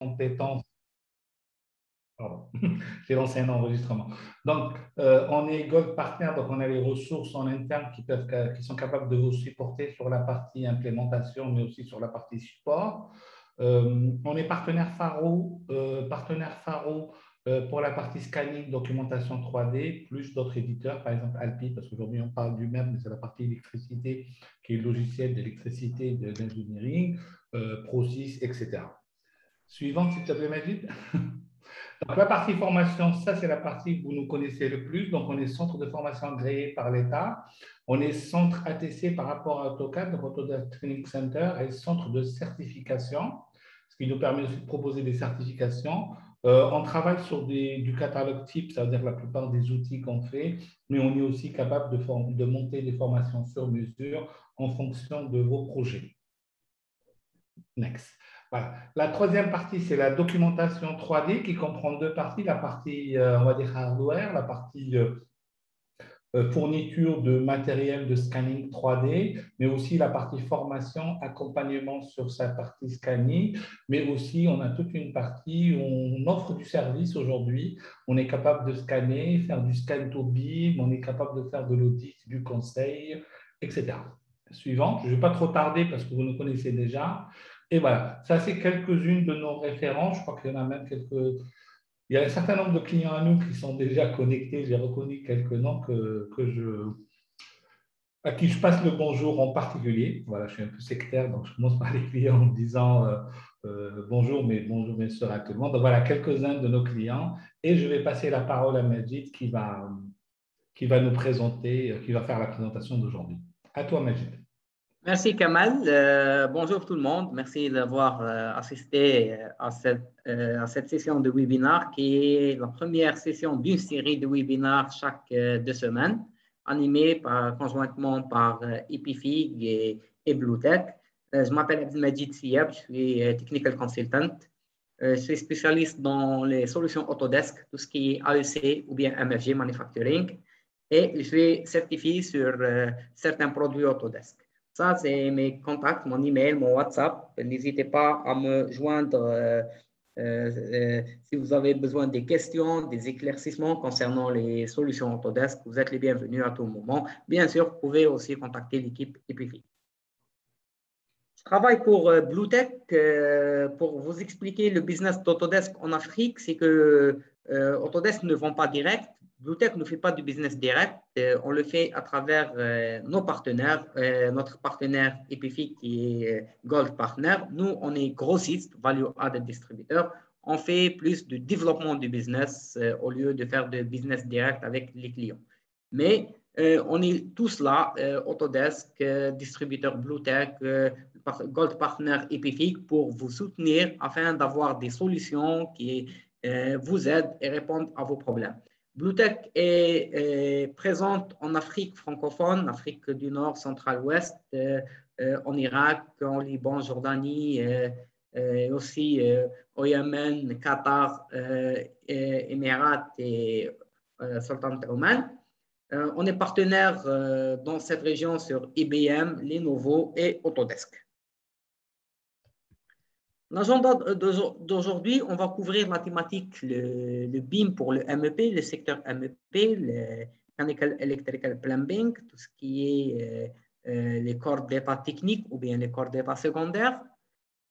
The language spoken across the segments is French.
compétences. Pardon, j'ai lancé un enregistrement. Donc, on est Gold Partner, donc on a les ressources en interne qui sont capables de vous supporter sur la partie implémentation, mais aussi sur la partie support. On est partenaire Faro pour la partie scanning, documentation 3D, plus d'autres éditeurs, par exemple Alpi, parce qu'aujourd'hui on parle du même, mais c'est la partie électricité, qui est le logiciel d'électricité, d'engineering, Prosys, etc. Suivante, s'il te plaît, Majid. Donc, la partie formation, ça, c'est la partie que vous nous connaissez le plus. Donc, on est centre de formation agréé par l'État. On est centre ATC par rapport à AutoCAD, donc Autodesk Training Center, et centre de certification, ce qui nous permet aussi de proposer des certifications. On travaille sur du catalogue type, ça veut dire la plupart des outils qu'on fait, mais on est aussi capable de monter des formations sur mesure en fonction de vos projets. Next. Voilà. La troisième partie, c'est la documentation 3D qui comprend deux parties. La partie, on va dire, hardware, la partie fourniture de matériel de scanning 3D, mais aussi la partie formation, accompagnement sur sa partie scanning, mais aussi on a toute une partie où on offre du service aujourd'hui. On est capable de scanner, faire du scan to BIM, on est capable de faire de l'audit, du conseil, etc. Suivante, je ne vais pas trop tarder parce que vous nous connaissez déjà. Et voilà, ça c'est quelques-unes de nos références. Je crois qu'il y en a même quelques. Il y a un certain nombre de clients à nous qui sont déjà connectés. J'ai reconnu quelques noms à qui je passe le bonjour en particulier. Voilà, je suis un peu sectaire, donc je commence par les clients en disant bonjour, mais bonjour bien sûr à tout le monde. Donc voilà, quelques-uns de nos clients. Et je vais passer la parole à Majid qui va nous présenter, qui va faire la présentation d'aujourd'hui. À toi, Majid. Merci Kamal. Bonjour tout le monde. Merci d'avoir assisté à cette session de webinaire qui est la première session d'une série de webinaires chaque 2 semaines, animée conjointement par Epifig et Bluetech. Je m'appelle Abdelmajid Siab, je suis Technical Consultant. Je suis spécialiste dans les solutions Autodesk, tout ce qui est AEC ou bien MFG, Manufacturing, et je suis certifié sur certains produits Autodesk. Ça, c'est mes contacts, mon email, mon WhatsApp. N'hésitez pas à me joindre si vous avez besoin des questions, des éclaircissements concernant les solutions Autodesk. Vous êtes les bienvenus à tout moment. Bien sûr, vous pouvez aussi contacter l'équipe Epifig. Je travaille pour Bluetech. Pour vous expliquer le business d'Autodesk en Afrique, c'est que Autodesk ne vend pas direct. Bluetech ne fait pas du business direct, on le fait à travers nos partenaires, notre partenaire Epifig qui est Gold Partner. Nous, on est grossiste, Value Added Distributeur. On fait plus de développement du business au lieu de faire de business direct avec les clients. Mais on est tous là, Autodesk, distributeur Bluetech, Gold Partner Epifig, pour vous soutenir afin d'avoir des solutions qui vous aident et répondent à vos problèmes. Bluetech est présente en Afrique francophone, Afrique du Nord, Centrale-Ouest, en Irak, en Liban, Jordanie, aussi au Yémen, Qatar, Émirats et Sultanat Oman. On est partenaire dans cette région sur IBM, Lenovo et Autodesk. L'agenda d'aujourd'hui, on va couvrir la thématique, le BIM pour le MEP, le secteur MEP, le Mechanical Electrical Plumbing, tout ce qui est les corps d'état techniques ou bien les corps d'état secondaires.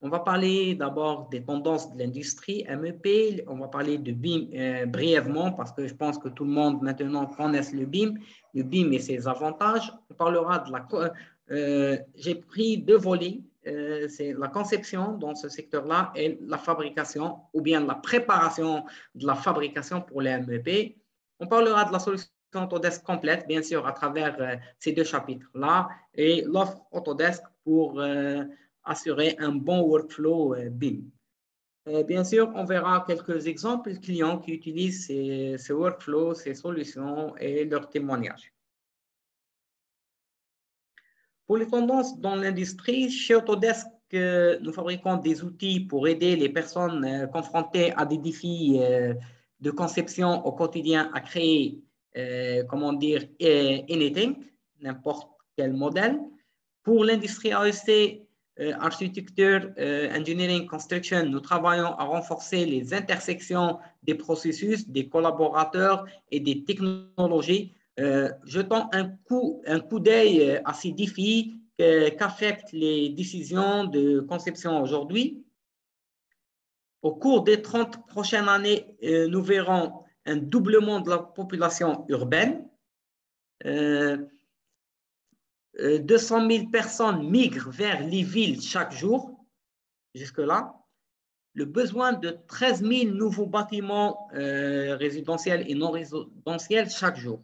On va parler d'abord des tendances de l'industrie MEP. On va parler de BIM brièvement parce que je pense que tout le monde maintenant connaît le BIM et ses avantages. On parlera de j'ai pris 2 volets. C'est la conception dans ce secteur-là et la fabrication ou bien la préparation de la fabrication pour les MEP. On parlera de la solution Autodesk complète, bien sûr, à travers ces 2 chapitres-là et l'offre Autodesk pour assurer un bon workflow BIM. Bien sûr, on verra quelques exemples de clients qui utilisent ces workflows, ces solutions et leurs témoignages. Pour les tendances dans l'industrie, chez Autodesk, nous fabriquons des outils pour aider les personnes confrontées à des défis de conception au quotidien à créer, comment dire, anything, n'importe quel modèle. Pour l'industrie AEC, architecture, engineering, construction, nous travaillons à renforcer les intersections des processus, des collaborateurs et des technologies. Jetons un coup d'œil à ces défis qu'affectent les décisions de conception aujourd'hui. Au cours des 30 prochaines années, nous verrons un doublement de la population urbaine. 200 000 personnes migrent vers les villes chaque jour, jusque-là. Le besoin de 13 000 nouveaux bâtiments résidentiels et non résidentiels chaque jour.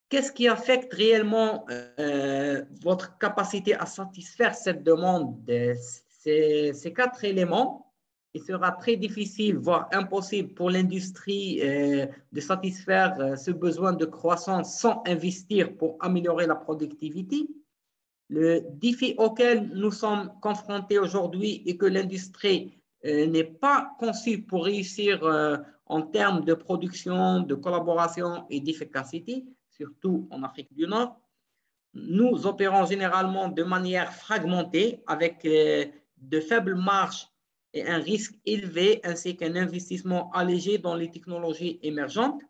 Qu'est-ce qui affecte réellement votre capacité à satisfaire cette demande? Ces 4 éléments. Il sera très difficile, voire impossible pour l'industrie de satisfaire ce besoin de croissance sans investir pour améliorer la productivité. Le défi auquel nous sommes confrontés aujourd'hui est que l'industrie n'est pas conçue pour réussir en termes de production, de collaboration et d'efficacité, surtout en Afrique du Nord. Nous opérons généralement de manière fragmentée avec de faibles marges et un risque élevé ainsi qu'un investissement allégé dans les technologies émergentes.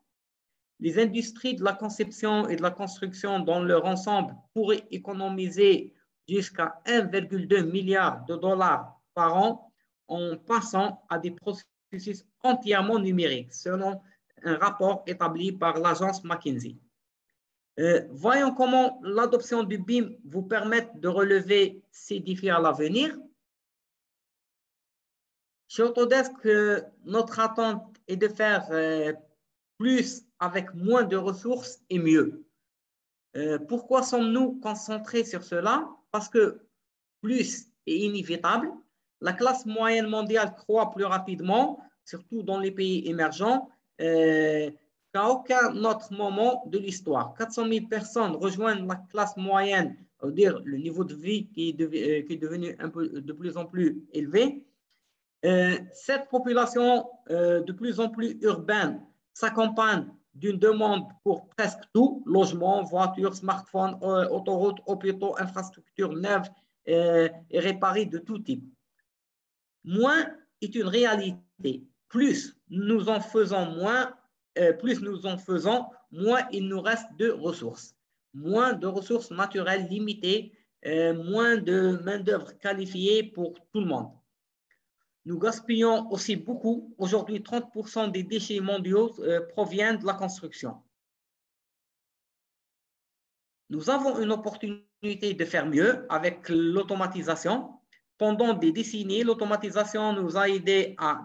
Les industries de la conception et de la construction dans leur ensemble pourraient économiser jusqu'à 1,2 milliard de dollars par an en passant à des processus entièrement numériques, selon un rapport établi par l'agence McKinsey. Voyons comment l'adoption du BIM vous permet de relever ces défis à l'avenir. Chez Autodesk, notre attente est de faire plus avec moins de ressources et mieux. Pourquoi sommes-nous concentrés sur cela? Parce que plus est inévitable. La classe moyenne mondiale croît plus rapidement, surtout dans les pays émergents, qu'à aucun autre moment de l'histoire. 400 000 personnes rejoignent la classe moyenne, c'est-à-dire le niveau de vie qui est devenu de plus en plus élevé. Cette population de plus en plus urbaine s'accompagne d'une demande pour presque tout, logement, voitures, smartphones, autoroutes, hôpitaux, infrastructures neuves et réparées de tout type. Moins est une réalité. Plus nous en faisons, moins il nous reste de ressources. Moins de ressources naturelles limitées, moins de main-d'œuvre qualifiée pour tout le monde. Nous gaspillons aussi beaucoup. Aujourd'hui, 30% des déchets mondiaux proviennent de la construction. Nous avons une opportunité de faire mieux avec l'automatisation. Pendant des décennies, l'automatisation nous a aidés à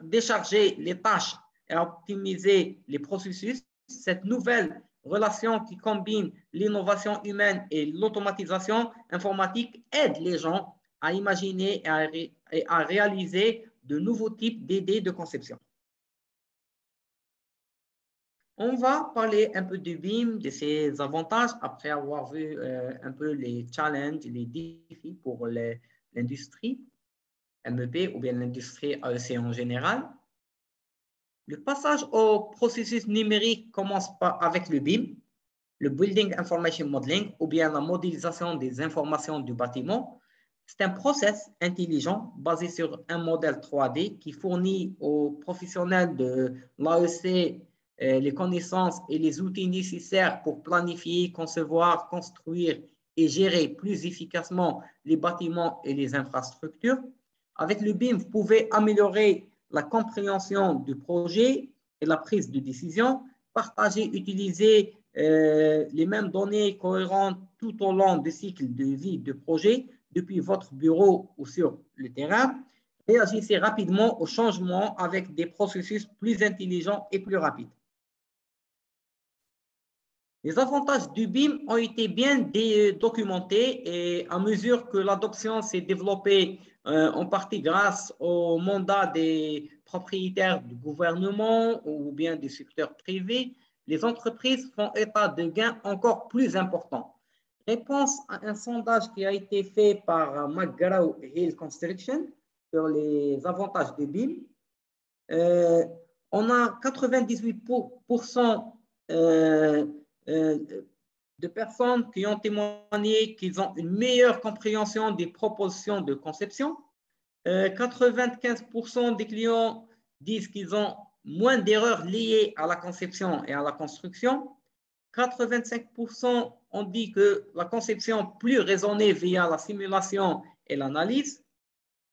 décharger les tâches et à optimiser les processus. Cette nouvelle relation qui combine l'innovation humaine et l'automatisation informatique aide les gens à imaginer et à réaliser de nouveaux types d'idées de conception. On va parler un peu du BIM, de ses avantages, après avoir vu un peu les challenges, les défis pour l'industrie MEP ou bien l'industrie AEC en général. Le passage au processus numérique commence avec le BIM, le Building Information Modeling, ou bien la modélisation des informations du bâtiment. C'est un process intelligent basé sur un modèle 3D qui fournit aux professionnels de l'AEC les connaissances et les outils nécessaires pour planifier, concevoir, construire et gérer plus efficacement les bâtiments et les infrastructures. Avec le BIM, vous pouvez améliorer la compréhension du projet et la prise de décision, partager, utiliser les mêmes données cohérentes tout au long du cycle de vie du projet, depuis votre bureau ou sur le terrain. Réagissez rapidement aux changements avec des processus plus intelligents et plus rapides. Les avantages du BIM ont été bien documentés et à mesure que l'adoption s'est développée en partie grâce au mandat des propriétaires du gouvernement ou bien du secteur privé, les entreprises font état de gains encore plus importants. Réponse à un sondage qui a été fait par McGraw Hill Construction sur les avantages du BIM. On a 98% de de personnes qui ont témoigné qu'ils ont une meilleure compréhension des propositions de conception. 95% des clients disent qu'ils ont moins d'erreurs liées à la conception et à la construction. 85% ont dit que la conception plus raisonnée via la simulation et l'analyse.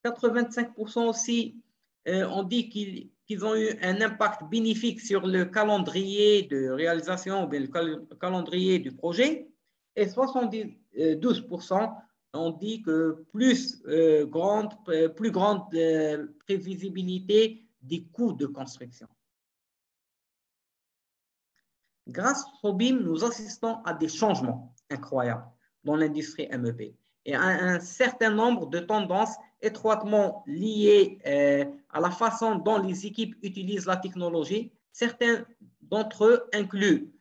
85% aussi ont dit qu'ils ont eu un impact bénéfique sur le calendrier de réalisation ou bien le calendrier du projet. Et 72% ont dit que plus grande prévisibilité des coûts de construction. Grâce au BIM, nous assistons à des changements incroyables dans l'industrie MEP et à un certain nombre de tendances étroitement liées à la façon dont les équipes utilisent la technologie. Certains d'entre eux incluent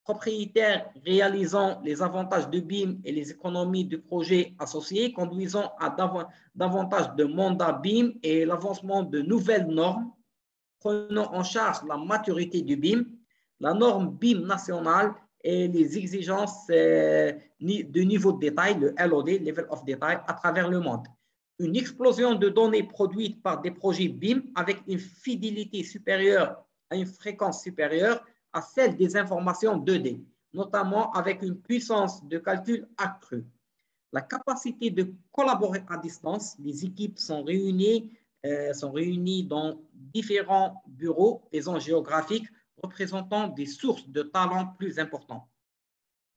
propriétaires réalisant les avantages de BIM et les économies de projet associés, conduisant à davantage de mandats BIM et l'avancement de nouvelles normes, prenant en charge la maturité du BIM, la norme BIM nationale et les exigences de niveau de détail, le LOD, Level of Detail, à travers le monde. Une explosion de données produites par des projets BIM avec une fidélité supérieure à une fréquence supérieure à celle des informations 2D, notamment avec une puissance de calcul accrue. La capacité de collaborer à distance, les équipes sont réunies dans différents bureaux et zones géographiques représentant des sources de talents plus importantes.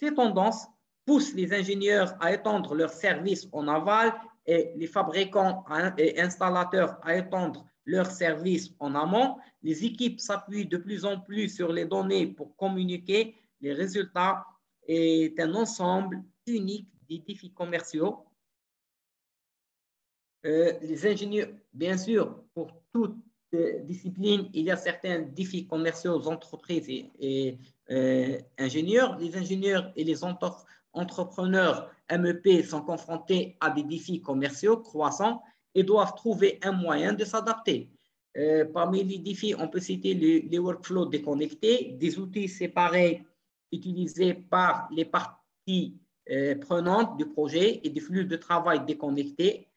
Ces tendances poussent les ingénieurs à étendre leurs services en aval et les fabricants et installateurs à étendre leurs services en amont. Les équipes s'appuient de plus en plus sur les données pour communiquer. Les résultats est un ensemble unique des défis commerciaux. Les ingénieurs, bien sûr, pour toute discipline, il y a certains défis commerciaux aux entreprises et ingénieurs. Les ingénieurs et les entrepreneurs MEP sont confrontés à des défis commerciaux croissants et doivent trouver un moyen de s'adapter. Parmi les défis, on peut citer les workflows déconnectés, des outils séparés utilisés par les parties prenantes du projet et des flux de travail déconnectés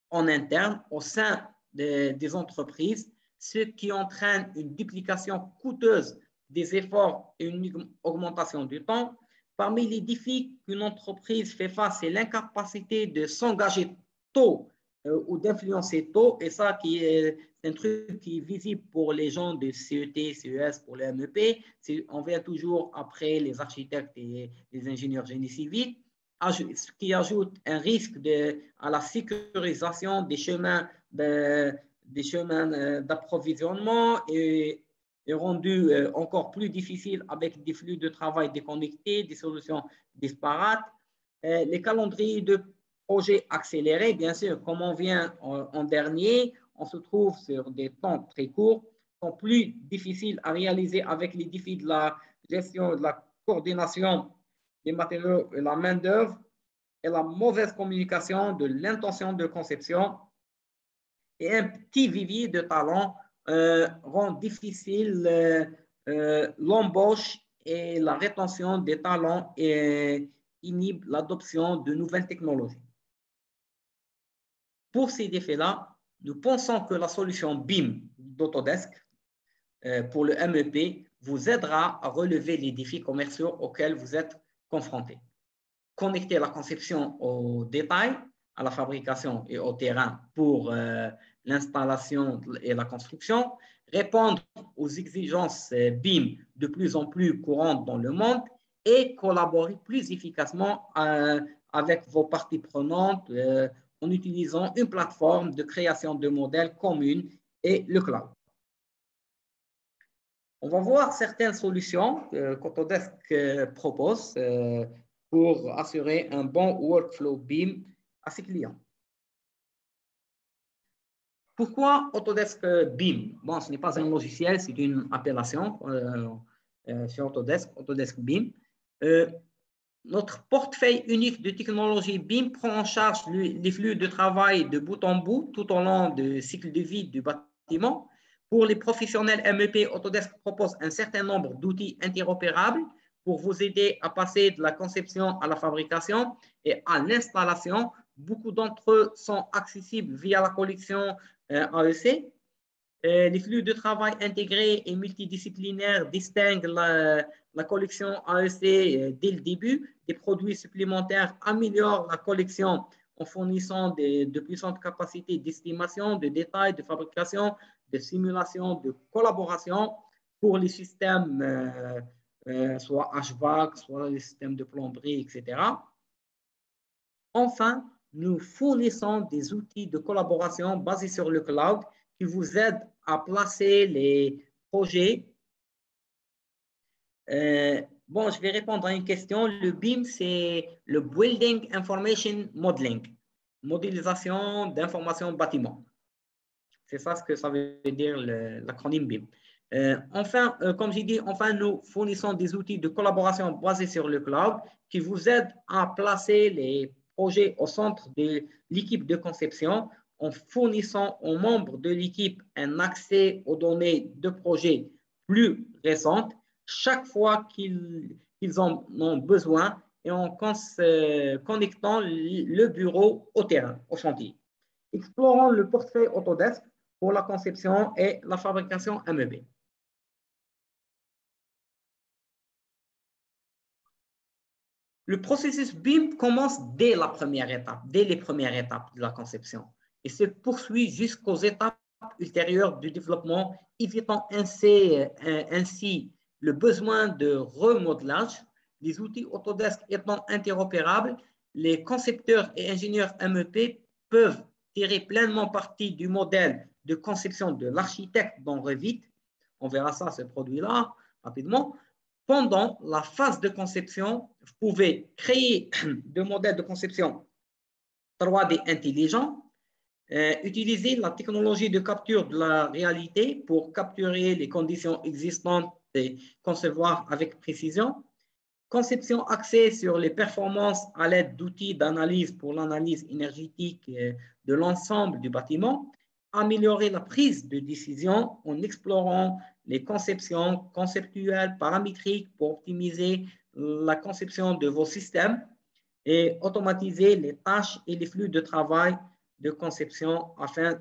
en interne au sein des entreprises, ce qui entraîne une duplication coûteuse des efforts et une augmentation du temps. Parmi les défis qu'une entreprise fait face, c'est l'incapacité de s'engager tôt ou d'influencer tôt, et ça qui est un truc qui est visible pour les gens de CET, CES, pour les MEP. On vient toujours après les architectes et les ingénieurs génie civil, ce qui ajoute un risque à la sécurisation des chemins d'approvisionnement et est rendu encore plus difficile avec des flux de travail déconnectés, des solutions disparates. Les calendriers de projets accélérés, bien sûr, comme on vient en dernier, on se trouve sur des temps très courts, sont plus difficiles à réaliser avec les défis de la gestion, de la coordination des matériaux et la main-d'œuvre et la mauvaise communication de l'intention de conception. Et un petit vivier de talents rend difficile l'embauche et la rétention des talents et inhibe l'adoption de nouvelles technologies. Pour ces défis-là, nous pensons que la solution BIM d'Autodesk pour le MEP vous aidera à relever les défis commerciaux auxquels vous êtes confrontés. Connecter la conception au détail, à la fabrication et au terrain pour l'installation et la construction, répondre aux exigences BIM de plus en plus courantes dans le monde et collaborer plus efficacement avec vos parties prenantes en utilisant une plateforme de création de modèles communes et le cloud. On va voir certaines solutions qu'Autodesk propose pour assurer un bon workflow BIM à ses clients. Pourquoi Autodesk BIM? Bon, ce n'est pas un logiciel, c'est une appellation chez Autodesk, Autodesk BIM. Notre portefeuille unique de technologie BIM prend en charge les flux de travail de bout en bout tout au long du cycle de vie du bâtiment. Pour les professionnels MEP, Autodesk propose un certain nombre d'outils interopérables pour vous aider à passer de la conception à la fabrication et à l'installation. Beaucoup d'entre eux sont accessibles via la collection AEC. Les flux de travail intégrés et multidisciplinaires distinguent la collection AEC dès le début. Des produits supplémentaires améliorent la collection en fournissant de puissantes capacités d'estimation, de détail, de fabrication, de simulation, de collaboration pour les systèmes soit HVAC, soit les systèmes de plomberie, etc. Enfin, nous fournissons des outils de collaboration basés sur le cloud qui vous aident à placer les projets. Bon, je vais répondre à une question. Le BIM, c'est le Building Information Modeling, modélisation d'informations bâtiment. C'est ça ce que ça veut dire l'acronyme BIM. Enfin, comme j'ai dit, enfin, nous fournissons des outils de collaboration basés sur le cloud qui vous aident à placer les projets au centre de l'équipe de conception en fournissant aux membres de l'équipe un accès aux données de projets plus récentes chaque fois qu'ils en ont besoin et en connectant le bureau au terrain, au chantier. Explorons le portefeuille Autodesk pour la conception et la fabrication MEP. Le processus BIM commence dès la première étape, dès les premières étapes de la conception et se poursuit jusqu'aux étapes ultérieures du développement, évitant ainsi le besoin de remodelage. Les outils Autodesk étant interopérables, les concepteurs et ingénieurs MEP peuvent tirer pleinement parti du modèle de conception de l'architecte dans Revit. On verra ça, ce produit-là, rapidement. Pendant la phase de conception, vous pouvez créer des modèles de conception 3D intelligents, utiliser la technologie de capture de la réalité pour capturer les conditions existantes et concevoir avec précision, conception axée sur les performances à l'aide d'outils d'analyse pour l'analyse énergétique de l'ensemble du bâtiment, améliorer la prise de décision en explorant les conceptions conceptuelles paramétriques pour optimiser la conception de vos systèmes et automatiser les tâches et les flux de travail de conception afin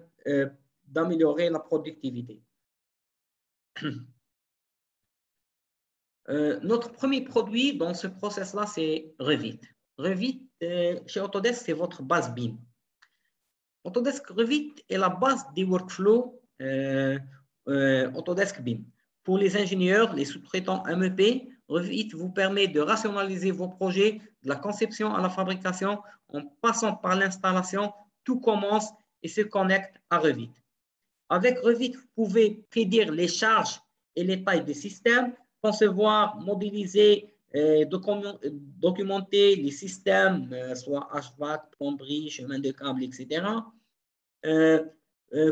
d'améliorer la productivité. Notre premier produit dans ce process-là, c'est Revit. Revit, chez Autodesk, c'est votre base BIM. Autodesk Revit est la base des workflows Autodesk BIM. Pour les ingénieurs, les sous-traitants MEP, Revit vous permet de rationaliser vos projets de la conception à la fabrication en passant par l'installation. Tout commence et se connecte à Revit. Avec Revit, vous pouvez prédire les charges et les tailles des systèmes, concevoir, modéliser, documenter les systèmes, soit HVAC, plomberie, chemin de câble, etc.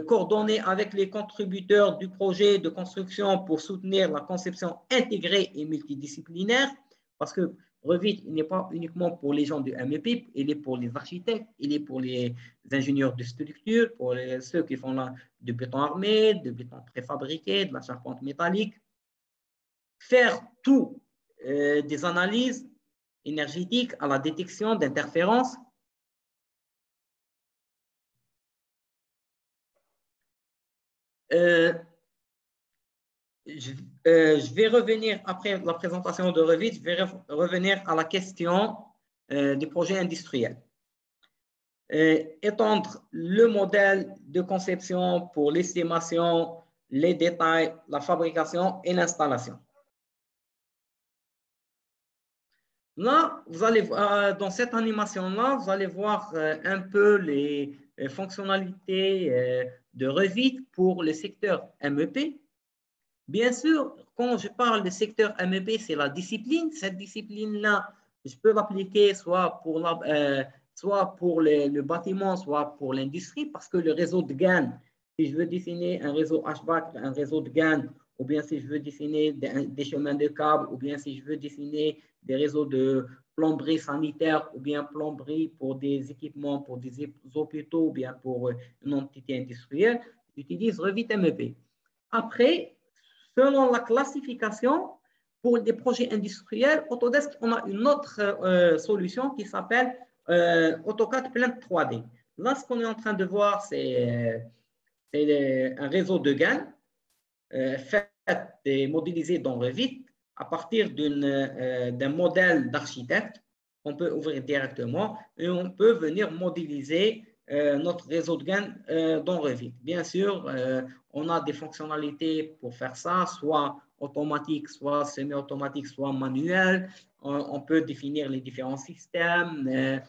Coordonner avec les contributeurs du projet de construction pour soutenir la conception intégrée et multidisciplinaire, parce que Revit n'est pas uniquement pour les gens du MEP, il est pour les architectes, il est pour les ingénieurs de structure, pour ceux qui font du béton armé, du béton préfabriqué, de la charpente métallique. Faire tout des analyses énergétiques à la détection d'interférences. Je vais revenir, après la présentation de Revit, je vais revenir à la question des projets industriels. Étendre le modèle de conception pour l'estimation, les détails, la fabrication et l'installation. Là, vous allez voir, dans cette animation-là, vous allez voir un peu les fonctionnalités de Revit pour le secteur MEP. Bien sûr, quand je parle de secteur MEP, c'est la discipline. Cette discipline-là, je peux l'appliquer soit pour le bâtiment, soit pour l'industrie, parce que le réseau de GAN, si je veux dessiner un réseau HVAC, un réseau de GAN, ou bien si je veux dessiner des chemins de câbles, ou bien si je veux dessiner des réseaux de plomberie sanitaire, ou bien plomberie pour des équipements, pour des hôpitaux, ou bien pour une entité industrielle, j'utilise Revit MEP. Après, selon la classification, Pour des projets industriels, Autodesk, on a une autre solution qui s'appelle AutoCAD Paint 3D. Là, ce qu'on est en train de voir, c'est un réseau de GAN fait et modélisé dans Revit à partir d'un modèle d'architecte qu'on peut ouvrir directement et on peut venir modéliser notre réseau de GAN dans Revit. Bien sûr, on a des fonctionnalités pour faire ça, soit automatique, soit semi-automatique, soit manuel. On peut définir les différents systèmes,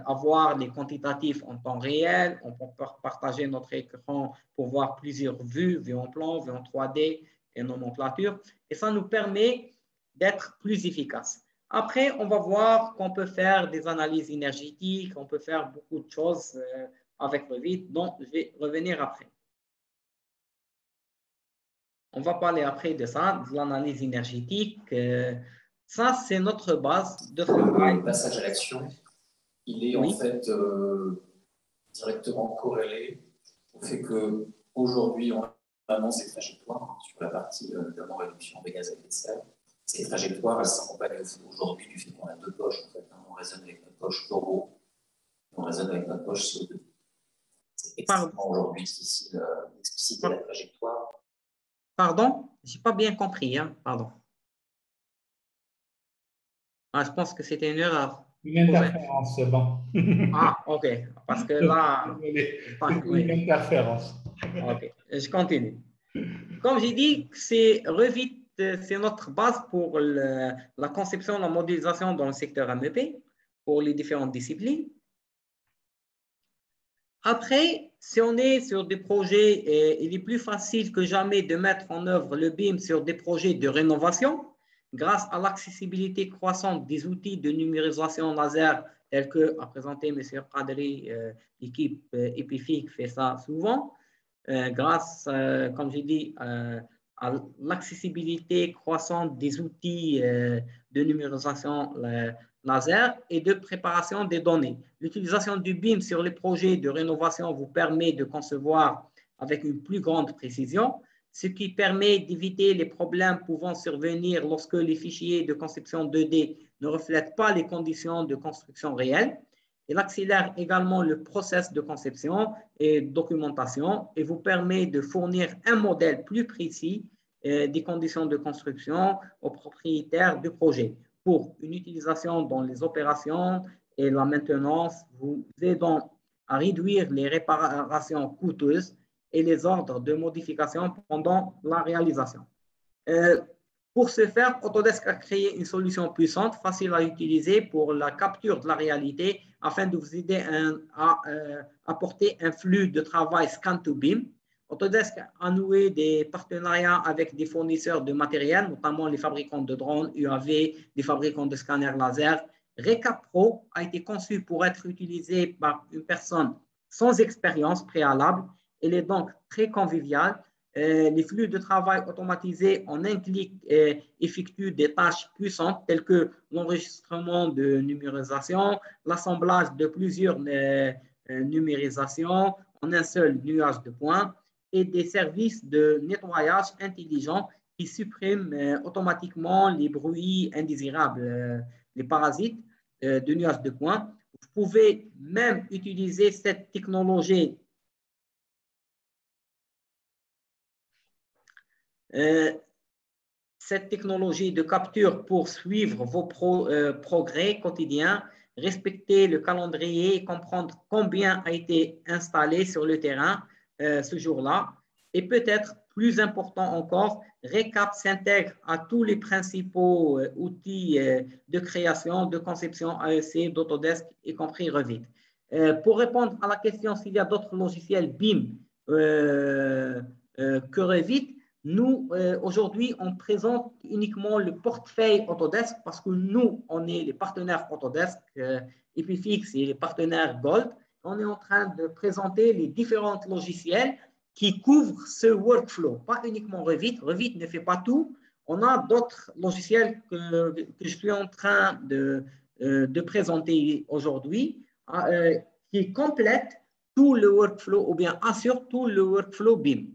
avoir les quantitatifs en temps réel. On peut partager notre écran pour voir plusieurs vues, vue en plan, vue en 3D et nomenclature. Et ça nous permet d'être plus efficace. Après, on va voir qu'on peut faire des analyses énergétiques, on peut faire beaucoup de choses avec Revit, donc je vais revenir après. On va parler après de ça, de l'analyse énergétique. Ça, c'est notre base de travail. Le passage à l'action, il est en fait directement corrélé au fait qu'aujourd'hui, on annonce des trajectoires sur la partie notamment réduction des gaz à effet de serre. Ces trajectoires, elles s'accompagnent aujourd'hui du fait qu'on a deux poches. En fait, on raisonne avec notre poche euro, on raisonne avec notre poche CO2. C'est extrêmement aujourd'hui difficile d'expliciter la trajectoire. Pardon? Je n'ai pas bien compris. Hein? Pardon. Ah, je pense que c'était une erreur. Une interférence, c'est bon. Ah, OK. Parce que là… Une interférence. OK. Je continue. Comme j'ai dit, c'est Revit, c'est notre base pour la conception, la modélisation dans le secteur MEP, pour les différentes disciplines. Après, si on est sur des projets, il est plus facile que jamais de mettre en œuvre le BIM sur des projets de rénovation grâce à l'accessibilité croissante des outils de numérisation laser tels que a présenté M. Qadri, l'équipe EPIFIC fait ça souvent, grâce, comme j'ai dit, à l'accessibilité croissante des outils de numérisation laser et de préparation des données. L'utilisation du BIM sur les projets de rénovation vous permet de concevoir avec une plus grande précision, ce qui permet d'éviter les problèmes pouvant survenir lorsque les fichiers de conception 2D ne reflètent pas les conditions de construction réelles. Il accélère également le processus de conception et documentation et vous permet de fournir un modèle plus précis des conditions de construction aux propriétaires du projet pour une utilisation dans les opérations et la maintenance, vous aidant à réduire les réparations coûteuses et les ordres de modification pendant la réalisation. Pour ce faire, Autodesk a créé une solution puissante, facile à utiliser pour la capture de la réalité afin de vous aider à apporter un flux de travail scan to BIM. Autodesk a noué des partenariats avec des fournisseurs de matériel, notamment les fabricants de drones, UAV, des fabricants de scanners laser. Recap Pro a été conçu pour être utilisé par une personne sans expérience préalable. Elle est donc très conviviale. Les flux de travail automatisés en un clic effectuent des tâches puissantes telles que l'enregistrement de numérisation, l'assemblage de plusieurs numérisations en un seul nuage de points et des services de nettoyage intelligents qui suppriment automatiquement les bruits indésirables, les parasites de nuages de points. Vous pouvez même utiliser cette technologie de capture pour suivre vos progrès quotidiens, respecter le calendrier et comprendre combien a été installé sur le terrain ce jour-là. Et peut-être plus important encore, Recap s'intègre à tous les principaux outils de création, de conception AEC d'Autodesk, y compris Revit. Pour répondre à la question s'il y a d'autres logiciels BIM que Revit, nous, aujourd'hui, on présente uniquement le portefeuille Autodesk parce que nous, on est les partenaires Autodesk, EPIFIX et les partenaires Gold. On est en train de présenter les différents logiciels qui couvrent ce workflow, pas uniquement Revit. Revit ne fait pas tout. On a d'autres logiciels que je suis en train de présenter aujourd'hui qui complètent tout le workflow ou bien assurent tout le workflow BIM.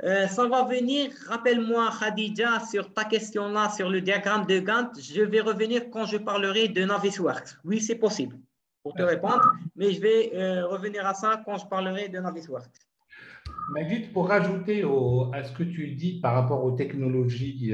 Ça va venir. Rappelle-moi, Khadija, sur ta question-là, sur le diagramme de Gantt. Je vais revenir quand je parlerai de Navisworks. Oui, c'est possible pour te répondre, mais je vais revenir à ça quand je parlerai de Navisworks. Magid, pour rajouter à ce que tu dis par rapport aux technologies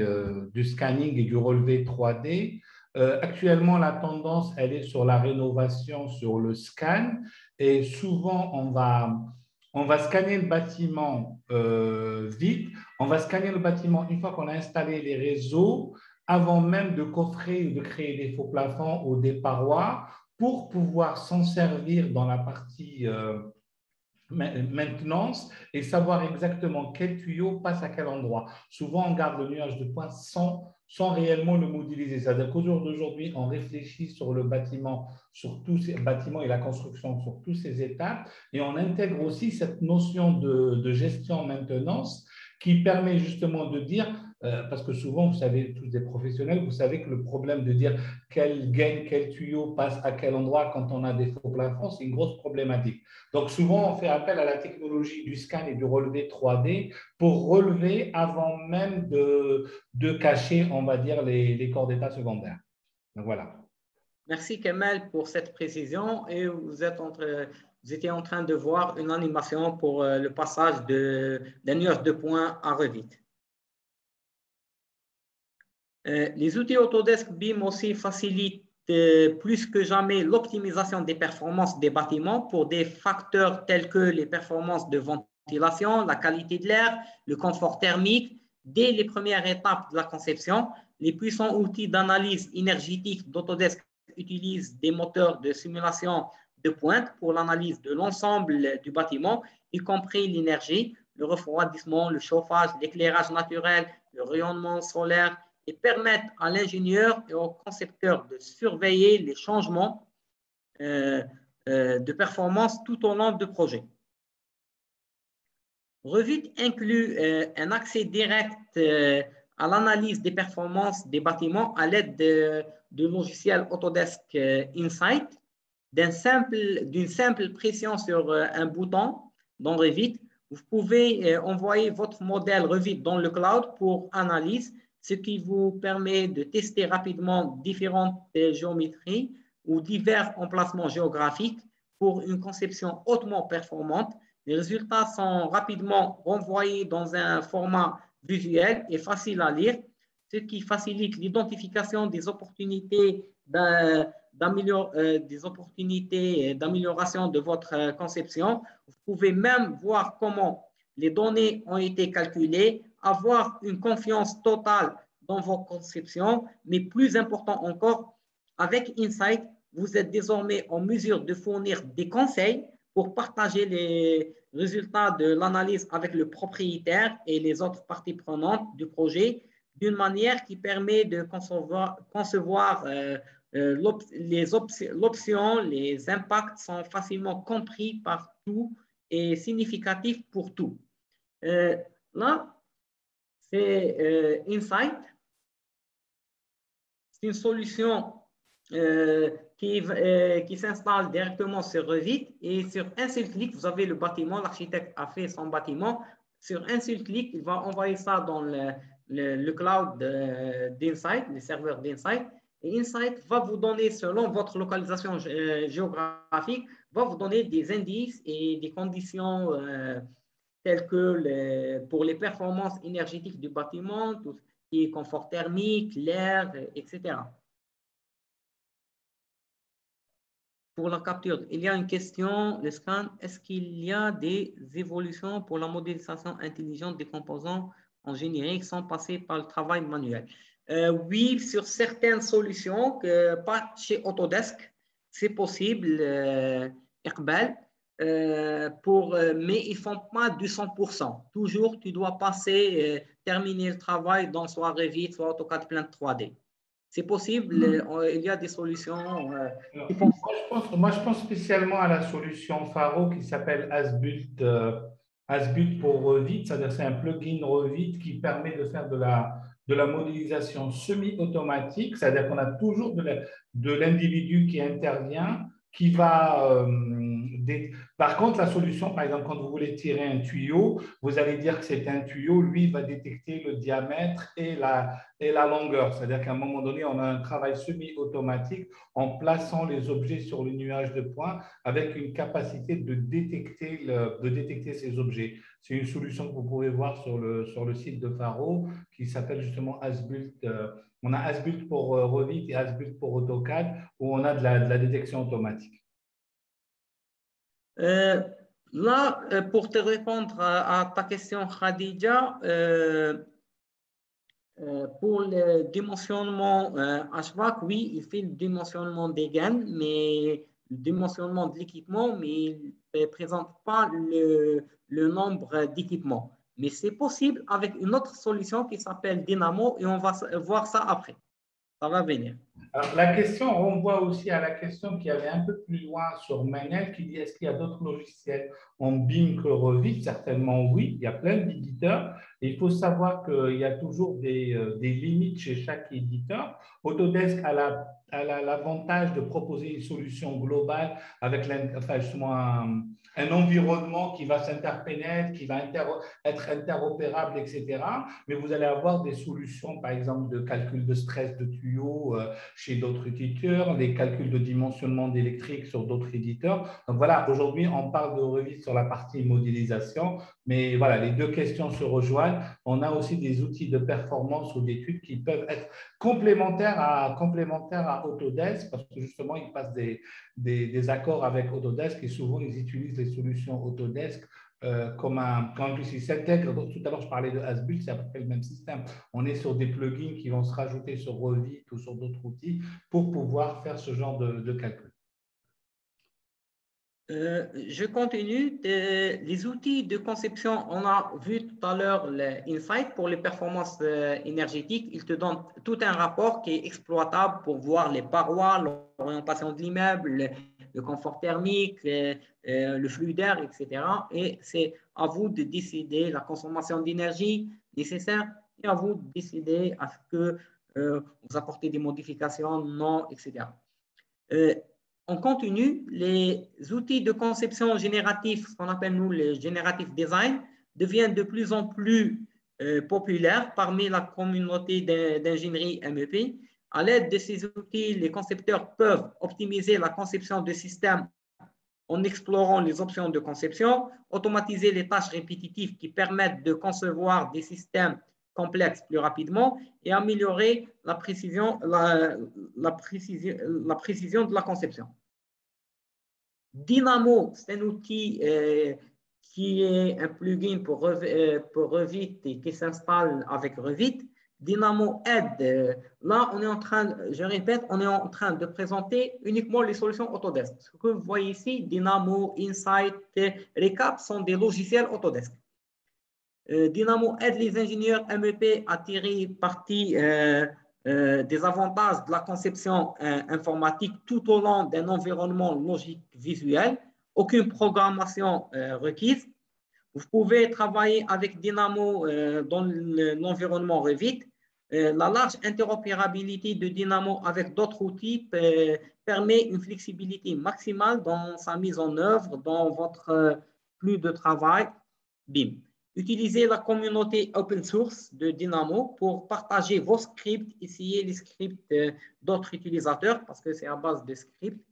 du scanning et du relevé 3D, actuellement, la tendance, elle est sur la rénovation, sur le scan. Et souvent, on va scanner le bâtiment vite. On va scanner le bâtiment une fois qu'on a installé les réseaux, avant même de coffrer ou de créer des faux plafonds ou des parois, pour pouvoir s'en servir dans la partie maintenance et savoir exactement quel tuyau passe à quel endroit. Souvent, on garde le nuage de points sans réellement le modéliser. C'est-à-dire qu'au jour d'aujourd'hui, on réfléchit sur le bâtiment, sur tous ces bâtiments et la construction, sur toutes ces étapes, et on intègre aussi cette notion de gestion maintenance qui permet justement de dire, parce que souvent, vous savez, tous des professionnels, vous savez que le problème de dire quel gain, quel tuyau passe à quel endroit quand on a des faux plafonds, c'est une grosse problématique. Donc, souvent, on fait appel à la technologie du scan et du relevé 3D pour relever avant même de cacher, on va dire, les corps d'état secondaires. Donc, voilà. Merci, Kemal, pour cette précision. Et vous étiez en train de voir une animation pour le passage d'un nuage de points à Revit. Les outils Autodesk BIM aussi facilitent plus que jamais l'optimisation des performances des bâtiments pour des facteurs tels que les performances de ventilation, la qualité de l'air, le confort thermique. Dès les premières étapes de la conception, les puissants outils d'analyse énergétique d'Autodesk utilisent des moteurs de simulation de pointe pour l'analyse de l'ensemble du bâtiment, y compris l'énergie, le refroidissement, le chauffage, l'éclairage naturel, le rayonnement solaire, et permettent à l'ingénieur et au concepteur de surveiller les changements de performance tout au long du projet. Revit inclut un accès direct à l'analyse des performances des bâtiments à l'aide du logiciel Autodesk Insight, d'une simple pression sur un bouton dans Revit. Vous pouvez envoyer votre modèle Revit dans le cloud pour analyse, ce qui vous permet de tester rapidement différentes géométries ou divers emplacements géographiques pour une conception hautement performante. Les résultats sont rapidement renvoyés dans un format visuel et facile à lire, ce qui facilite l'identification des opportunités d'amélioration de votre conception. Vous pouvez même voir comment les données ont été calculées, avoir une confiance totale dans vos conceptions, mais plus important encore, avec Insight, vous êtes désormais en mesure de fournir des conseils pour partager les résultats de l'analyse avec le propriétaire et les autres parties prenantes du projet d'une manière qui permet de concevoir l'option, les impacts sont facilement compris par tout et significatifs pour tout. Là, c'est Insight. C'est une solution qui s'installe directement sur Revit et sur un seul clic, vous avez le bâtiment, l'architecte a fait son bâtiment. Sur un seul clic, il va envoyer ça dans le cloud d'Insight, les serveurs d'Insight. Et Insight va vous donner, selon votre localisation géographique, va vous donner des indices et des conditions telles que pour les performances énergétiques du bâtiment, tout ce qui est confort thermique, l'air, etc. Pour la capture, il y a une question, le scan, est-ce qu'il y a des évolutions pour la modélisation intelligente des composants en générique sans passer par le travail manuel? Oui, sur certaines solutions, pas chez Autodesk, c'est possible, Iqbal, mais ils ne font pas du 100%. Toujours, tu dois passer, terminer le travail dans soit Revit, soit AutoCAD Paint 3D. C'est possible, il y a des solutions. Moi, je pense spécialement à la solution Faro qui s'appelle Asbult pour Revit, c'est-à-dire c'est un plugin Revit qui permet de faire de la modélisation semi-automatique, c'est-à-dire qu'on a toujours de l'individu qui intervient qui va… Par contre, la solution, par exemple, quand vous voulez tirer un tuyau, vous allez dire que c'est un tuyau, lui, il va détecter le diamètre et la longueur. C'est-à-dire qu'à un moment donné, on a un travail semi-automatique en plaçant les objets sur le nuage de points avec une capacité de détecter ces objets. C'est une solution que vous pouvez voir sur le site de Faro qui s'appelle justement Asbuilt. On a Asbuilt pour Revit et Asbuilt pour AutoCAD où on a de la détection automatique. Là, pour te répondre à ta question, Khadija, pour le dimensionnement HVAC, oui, il fait le dimensionnement des gaines, mais le dimensionnement de l'équipement, mais il ne présente pas le nombre d'équipements. Mais c'est possible avec une autre solution qui s'appelle Dynamo et on va voir ça après. Ça va venir. Alors, la question renvoie aussi à la question qui allait un peu plus loin sur Manel, qui dit est-ce qu'il y a d'autres logiciels en BIM que Revit? Certainement oui, il y a plein d'éditeurs. Il faut savoir qu'il y a toujours des limites chez chaque éditeur. Autodesk a l'avantage de proposer une solution globale avec justement un environnement qui va s'interpénétrer, qui va être interopérable, etc. Mais vous allez avoir des solutions, par exemple, de calcul de stress de tuyaux chez d'autres éditeurs, les calculs de dimensionnement d'électrique sur d'autres éditeurs. Donc voilà, aujourd'hui, on parle de Revit sur la partie modélisation, mais voilà, les deux questions se rejoignent. On a aussi des outils de performance ou d'études qui peuvent être complémentaires à Autodesk parce que justement, ils passent des accords avec Autodesk et souvent, ils utilisent les solutions Autodesk comme quand ils s'intègrent. Tout à l'heure, je parlais de Asbuilt, c'est à peu près le même système. On est sur des plugins qui vont se rajouter sur Revit ou sur d'autres outils pour pouvoir faire ce genre de calcul. Je continue. Les outils de conception, on a vu tout à l'heure l'Insight pour les performances énergétiques. Il te donne tout un rapport qui est exploitable pour voir les parois, l'orientation de l'immeuble, le confort thermique, le flux d'air, etc. Et c'est à vous de décider la consommation d'énergie nécessaire et à vous de décider à ce que vous apportez des modifications, non, etc. On continue, les outils de conception générative, ce qu'on appelle nous les générative design, deviennent de plus en plus populaires parmi la communauté d'ingénierie MEP. À l'aide de ces outils, les concepteurs peuvent optimiser la conception de systèmes en explorant les options de conception, automatiser les tâches répétitives qui permettent de concevoir des systèmes complexes plus rapidement et améliorer la précision de la conception. Dynamo, c'est un outil qui est un plugin pour Revit et qui s'installe avec Revit. Dynamo aide. Là, on est en train, je répète, on est en train de présenter uniquement les solutions Autodesk. Ce que vous voyez ici, Dynamo, Insight, Recap sont des logiciels Autodesk. Dynamo aide les ingénieurs MEP à tirer parti des avantages de la conception informatique tout au long d'un environnement logique visuel. Aucune programmation requise. Vous pouvez travailler avec Dynamo dans l'environnement Revit. La large interopérabilité de Dynamo avec d'autres outils permet une flexibilité maximale dans sa mise en œuvre, dans votre flux de travail. BIM. Utilisez la communauté open source de Dynamo pour partager vos scripts, essayer les scripts d'autres utilisateurs, parce que c'est à base de scripts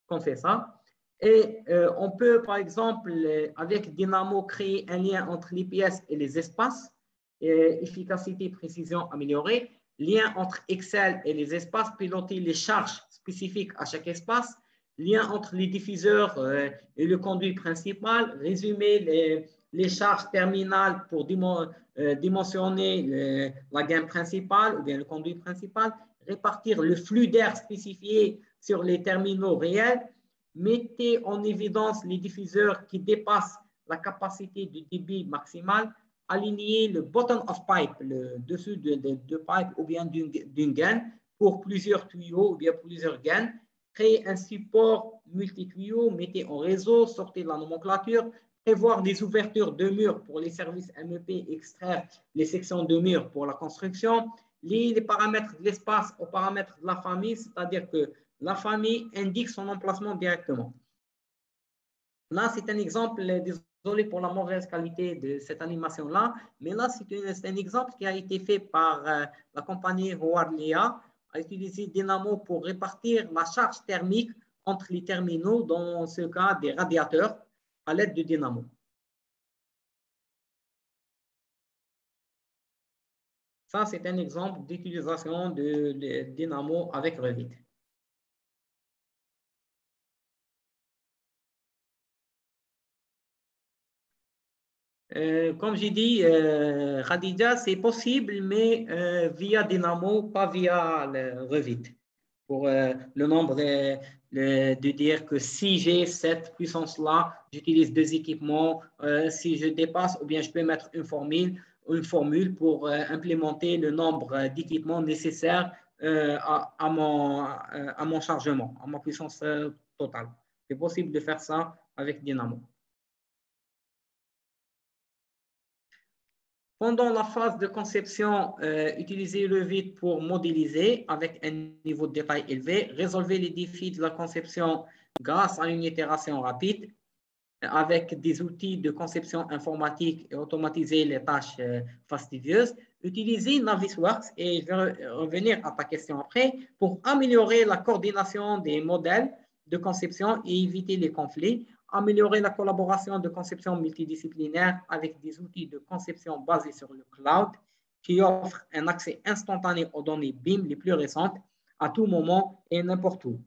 qu'on fait ça. Et on peut, par exemple, avec Dynamo, créer un lien entre les pièces et les espaces, efficacité, précision améliorée, lien entre Excel et les espaces, piloter les charges spécifiques à chaque espace, lien entre les diffuseurs et le conduit principal, résumer les charges terminales pour dimensionner la gaine principale ou bien le conduit principal, répartir le flux d'air spécifié sur les terminaux réels, mettez en évidence les diffuseurs qui dépassent la capacité de débit maximal, aligner le bottom of pipe, le dessus de pipe ou bien d'une gaine pour plusieurs tuyaux ou bien plusieurs gaines, créer un support multi-tuyaux, mettez en réseau, sortez de la nomenclature, prévoir des ouvertures de murs pour les services MEP, extraire les sections de murs pour la construction, lier les paramètres de l'espace aux paramètres de la famille, c'est-à-dire que la famille indique son emplacement directement. Là, c'est un exemple, désolé pour la mauvaise qualité de cette animation-là, mais là, c'est un exemple qui a été fait par la compagnie Howard Lea, a utilisé Dynamo pour répartir la charge thermique entre les terminaux, dans ce cas des radiateurs, à l'aide de Dynamo. Ça, c'est un exemple d'utilisation de Dynamo avec Revit. Comme j'ai dit, Khadija, c'est possible, mais via Dynamo, pas via le Revit. Pour le nombre de dire que si j'ai cette puissance-là, j'utilise deux équipements. Si je dépasse, ou bien je peux mettre une formule pour implémenter le nombre d'équipements nécessaires à mon chargement, à ma puissance totale. C'est possible de faire ça avec Dynamo. Pendant la phase de conception, utilisez Revit pour modéliser avec un niveau de détail élevé, résolvez les défis de la conception grâce à une itération rapide avec des outils de conception informatique et automatiser les tâches fastidieuses. Utilisez Navisworks, et je vais revenir à ta question après, pour améliorer la coordination des modèles de conception et éviter les conflits. Améliorer la collaboration de conception multidisciplinaire avec des outils de conception basés sur le cloud qui offrent un accès instantané aux données BIM les plus récentes à tout moment et n'importe où.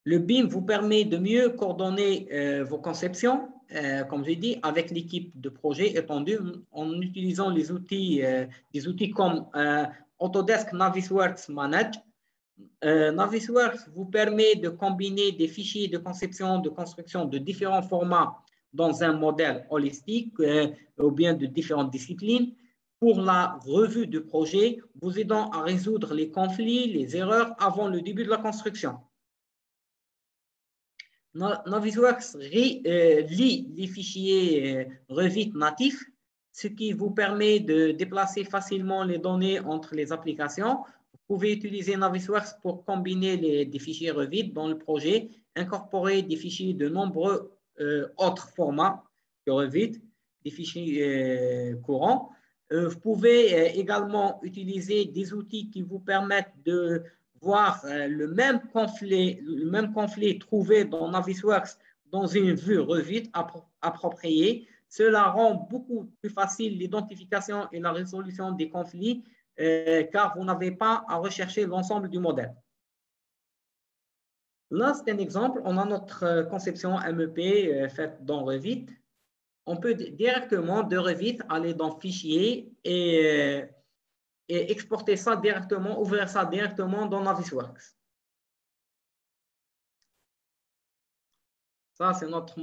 Le BIM vous permet de mieux coordonner vos conceptions, comme j'ai dit, avec l'équipe de projet étendue en utilisant des outils comme Autodesk Navisworks Manage. Navisworks vous permet de combiner des fichiers de conception, de construction de différents formats dans un modèle holistique ou bien de différentes disciplines pour la revue du projet, vous aidant à résoudre les conflits, les erreurs avant le début de la construction. Navisworks lit les fichiers Revit natifs, ce qui vous permet de déplacer facilement les données entre les applications. Vous pouvez utiliser Navisworks pour combiner des fichiers Revit dans le projet, incorporer des fichiers de nombreux autres formats que Revit, des fichiers courants. Vous pouvez également utiliser des outils qui vous permettent de voir le même conflit trouvé dans Navisworks dans une vue Revit appropriée. Cela rend beaucoup plus facile l'identification et la résolution des conflits car vous n'avez pas à rechercher l'ensemble du modèle. Là, c'est un exemple. On a notre conception MEP faite dans Revit. On peut directement de Revit aller dans Fichier et exporter ça directement, ouvrir ça directement dans Navisworks. Ça, c'est notre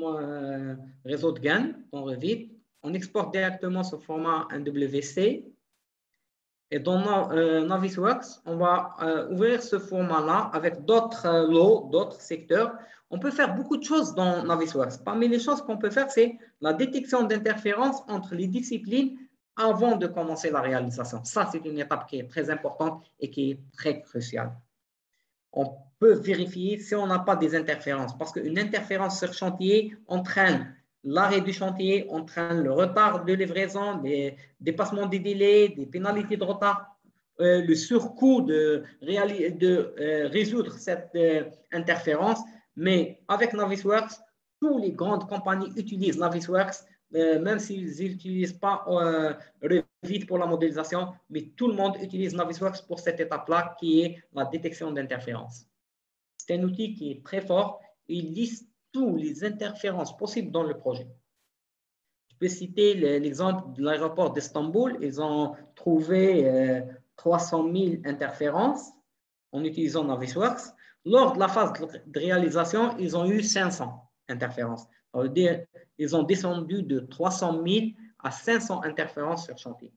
réseau de GAN dans Revit. On exporte directement ce format NWC. Et dans Navisworks, on va ouvrir ce format-là avec d'autres lots, d'autres secteurs. On peut faire beaucoup de choses dans Navisworks. Parmi les choses qu'on peut faire, c'est la détection d'interférences entre les disciplines avant de commencer la réalisation. Ça, c'est une étape qui est très importante et qui est très cruciale. On peut vérifier si on n'a pas des interférences parce qu'une interférence sur chantier entraîne l'arrêt du chantier, entraîne le retard de livraison, des dépassements des délais, des pénalités de retard, le surcoût de résoudre cette interférence. Mais avec Navisworks, toutes les grandes compagnies utilisent Navisworks, même s'ils n'utilisent pas Revit pour la modélisation, mais tout le monde utilise Navisworks pour cette étape-là qui est la détection d'interférences. C'est un outil qui est très fort. Il liste toutes les interférences possibles dans le projet. Je peux citer l'exemple de l'aéroport d'Istanbul. Ils ont trouvé 300 000 interférences en utilisant Navisworks. Lors de la phase de réalisation, ils ont eu 500 interférences. Ça veut dire ils ont descendu de 300 000 à 500 interférences sur chantier.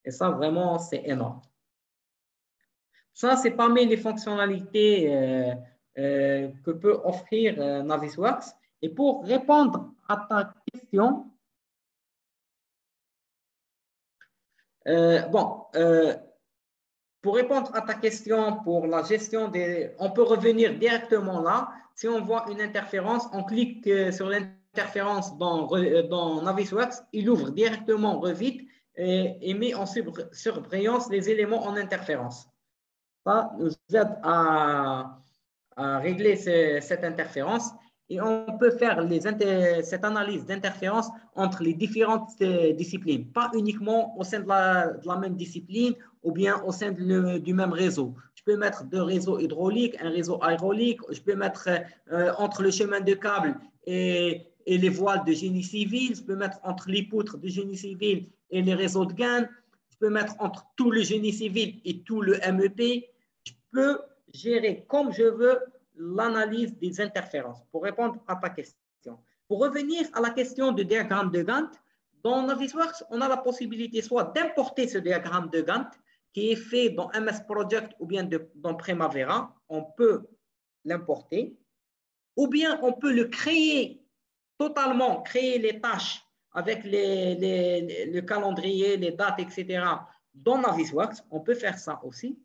Et ça, vraiment, c'est énorme. Ça, c'est parmi les fonctionnalités que peut offrir Navisworks. Et pour répondre à ta question, pour répondre à ta question pour la gestion des... On peut revenir directement là. Si on voit une interférence, on clique sur l'interférence dans Navisworks, il ouvre directement Revit et met en surbrillance les éléments en interférence. Ça nous aide à régler cette interférence et on peut faire cette analyse d'interférence entre les différentes disciplines, pas uniquement au sein de la même discipline ou bien au sein du même réseau. Je peux mettre deux réseaux hydrauliques, un réseau aérolique, je peux mettre entre le chemin de câble et les voiles de génie civil, je peux mettre entre les poutres de génie civil et les réseaux de gaines, je peux mettre entre tout le génie civil et tout le MEP. Je peux gérer comme je veux l'analyse des interférences pour répondre à ta question. Pour revenir à la question du diagramme de Gantt, dans Navisworks, on a la possibilité soit d'importer ce diagramme de Gantt qui est fait dans MS Project ou bien dans Primavera, on peut l'importer, ou bien on peut le créer totalement, créer les tâches avec le calendrier, les dates, etc. dans Navisworks, on peut faire ça aussi.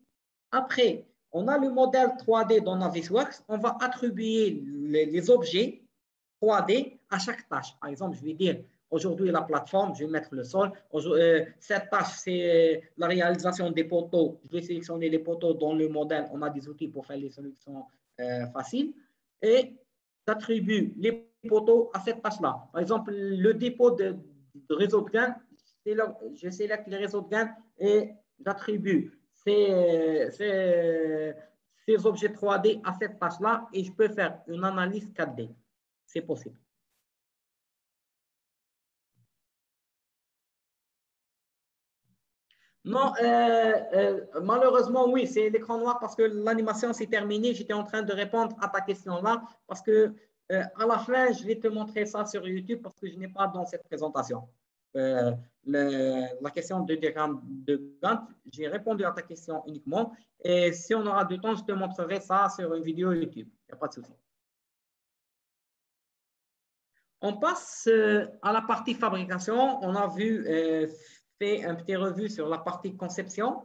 Après, on a le modèle 3D dans Navisworks, on va attribuer les objets 3D à chaque tâche. Par exemple, je vais dire, aujourd'hui, la plateforme, je vais mettre le sol. Cette tâche, c'est la réalisation des poteaux. Je vais sélectionner les poteaux dans le modèle. On a des outils pour faire les sélections faciles. Et j'attribue les poteaux à cette tâche-là. Par exemple, le dépôt de réseau de gain, je sélectionne les réseaux de gain et j'attribue ces objets 3D à cette tâche-là et je peux faire une analyse 4D. C'est possible. Non, malheureusement, oui, c'est l'écran noir parce que l'animation s'est terminée. J'étais en train de répondre à ta question-là parce que à la fin, je vais te montrer ça sur YouTube parce que je n'ai pas dans cette présentation. La question de diagramme de Gantt, j'ai répondu à ta question uniquement. Et si on aura du temps, je te montrerai ça sur une vidéo YouTube. Il n'y a pas de souci. On passe à la partie fabrication. On a vu, fait un petit revue sur la partie conception.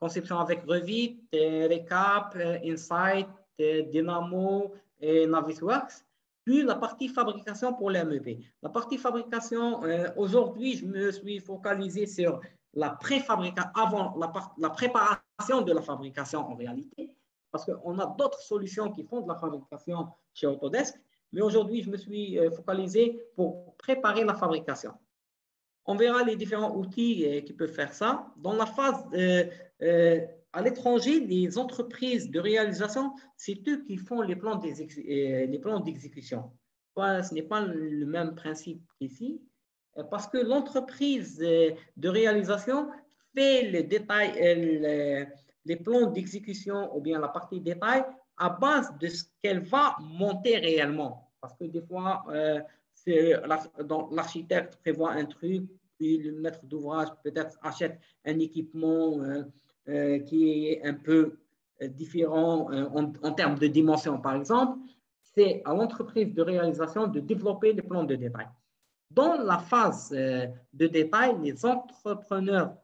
Conception avec Revit, Recap, Insight, Dynamo et Navisworks. Puis la partie fabrication pour les MEP. La partie fabrication, aujourd'hui, je me suis focalisé sur la préfabrication, avant la préparation de la fabrication en réalité, parce qu'on a d'autres solutions qui font de la fabrication chez Autodesk. Mais aujourd'hui, je me suis focalisé pour préparer la fabrication. On verra les différents outils qui peuvent faire ça. Dans la phase à l'étranger, les entreprises de réalisation, c'est eux qui font les plans d'exécution. Ce n'est pas le même principe qu'ici, parce que l'entreprise de réalisation fait les détails, les plans d'exécution ou bien la partie détail à base de ce qu'elle va monter réellement. Parce que des fois, l'architecte prévoit un truc, puis le maître d'ouvrage peut-être achète un équipement qui est un peu différent en termes de dimension, par exemple. C'est à l'entreprise de réalisation de développer les plans de détail. Dans la phase de détail, les entrepreneurs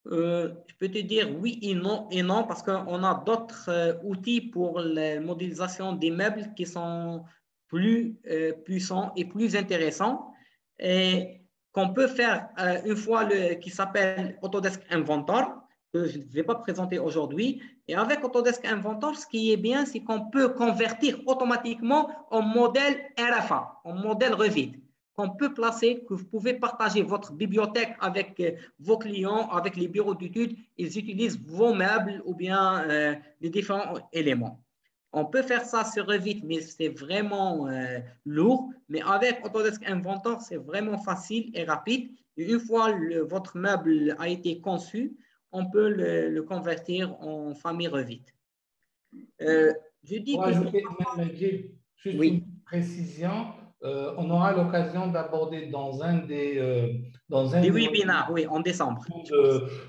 je peux te dire oui et non, parce qu'on a d'autres outils pour la modélisation des meubles qui sont plus puissants et plus intéressants et qu'on peut faire une fois qui s'appelle Autodesk Inventor, que je ne vais pas présenter aujourd'hui. Et avec Autodesk Inventor, ce qui est bien, c'est qu'on peut convertir automatiquement en modèle RFA, en modèle Revit, qu'on peut placer, que vous pouvez partager votre bibliothèque avec vos clients, avec les bureaux d'études. Ils utilisent vos meubles ou bien les différents éléments. On peut faire ça sur Revit, mais c'est vraiment lourd. Mais avec Autodesk Inventor, c'est vraiment facile et rapide. Et une fois votre meuble a été conçu, on peut le convertir en famille Revit. Je dis juste une précision. On aura l'occasion d'aborder dans un des dans un des webinaires, oui, en décembre.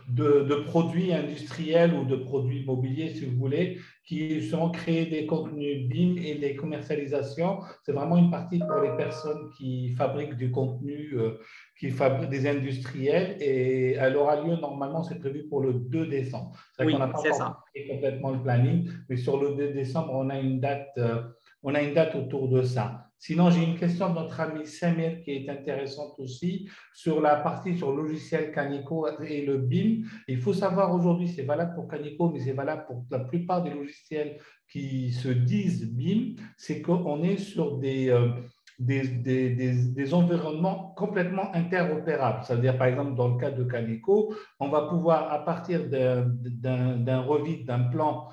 De produits industriels ou de produits immobiliers, si vous voulez, qui justement créent des contenus BIM et les commercialisations. C'est vraiment une partie pour les personnes qui fabriquent du contenu, qui fabriquent des industriels. Et elle aura lieu, normalement, c'est prévu pour le 2 décembre. C'est vrai qu'on n'a pas encore fait complètement le planning, mais sur le 2 décembre, on a une date autour de ça. Sinon, j'ai une question de notre ami Samir qui est intéressante aussi sur la partie sur le logiciel Canico et le BIM. Il faut savoir aujourd'hui, c'est valable pour Canico, mais c'est valable pour la plupart des logiciels qui se disent BIM, c'est qu'on est sur des environnements complètement interopérables. C'est-à-dire, par exemple, dans le cas de Canico, on va pouvoir, à partir d'un Revit, d'un plan,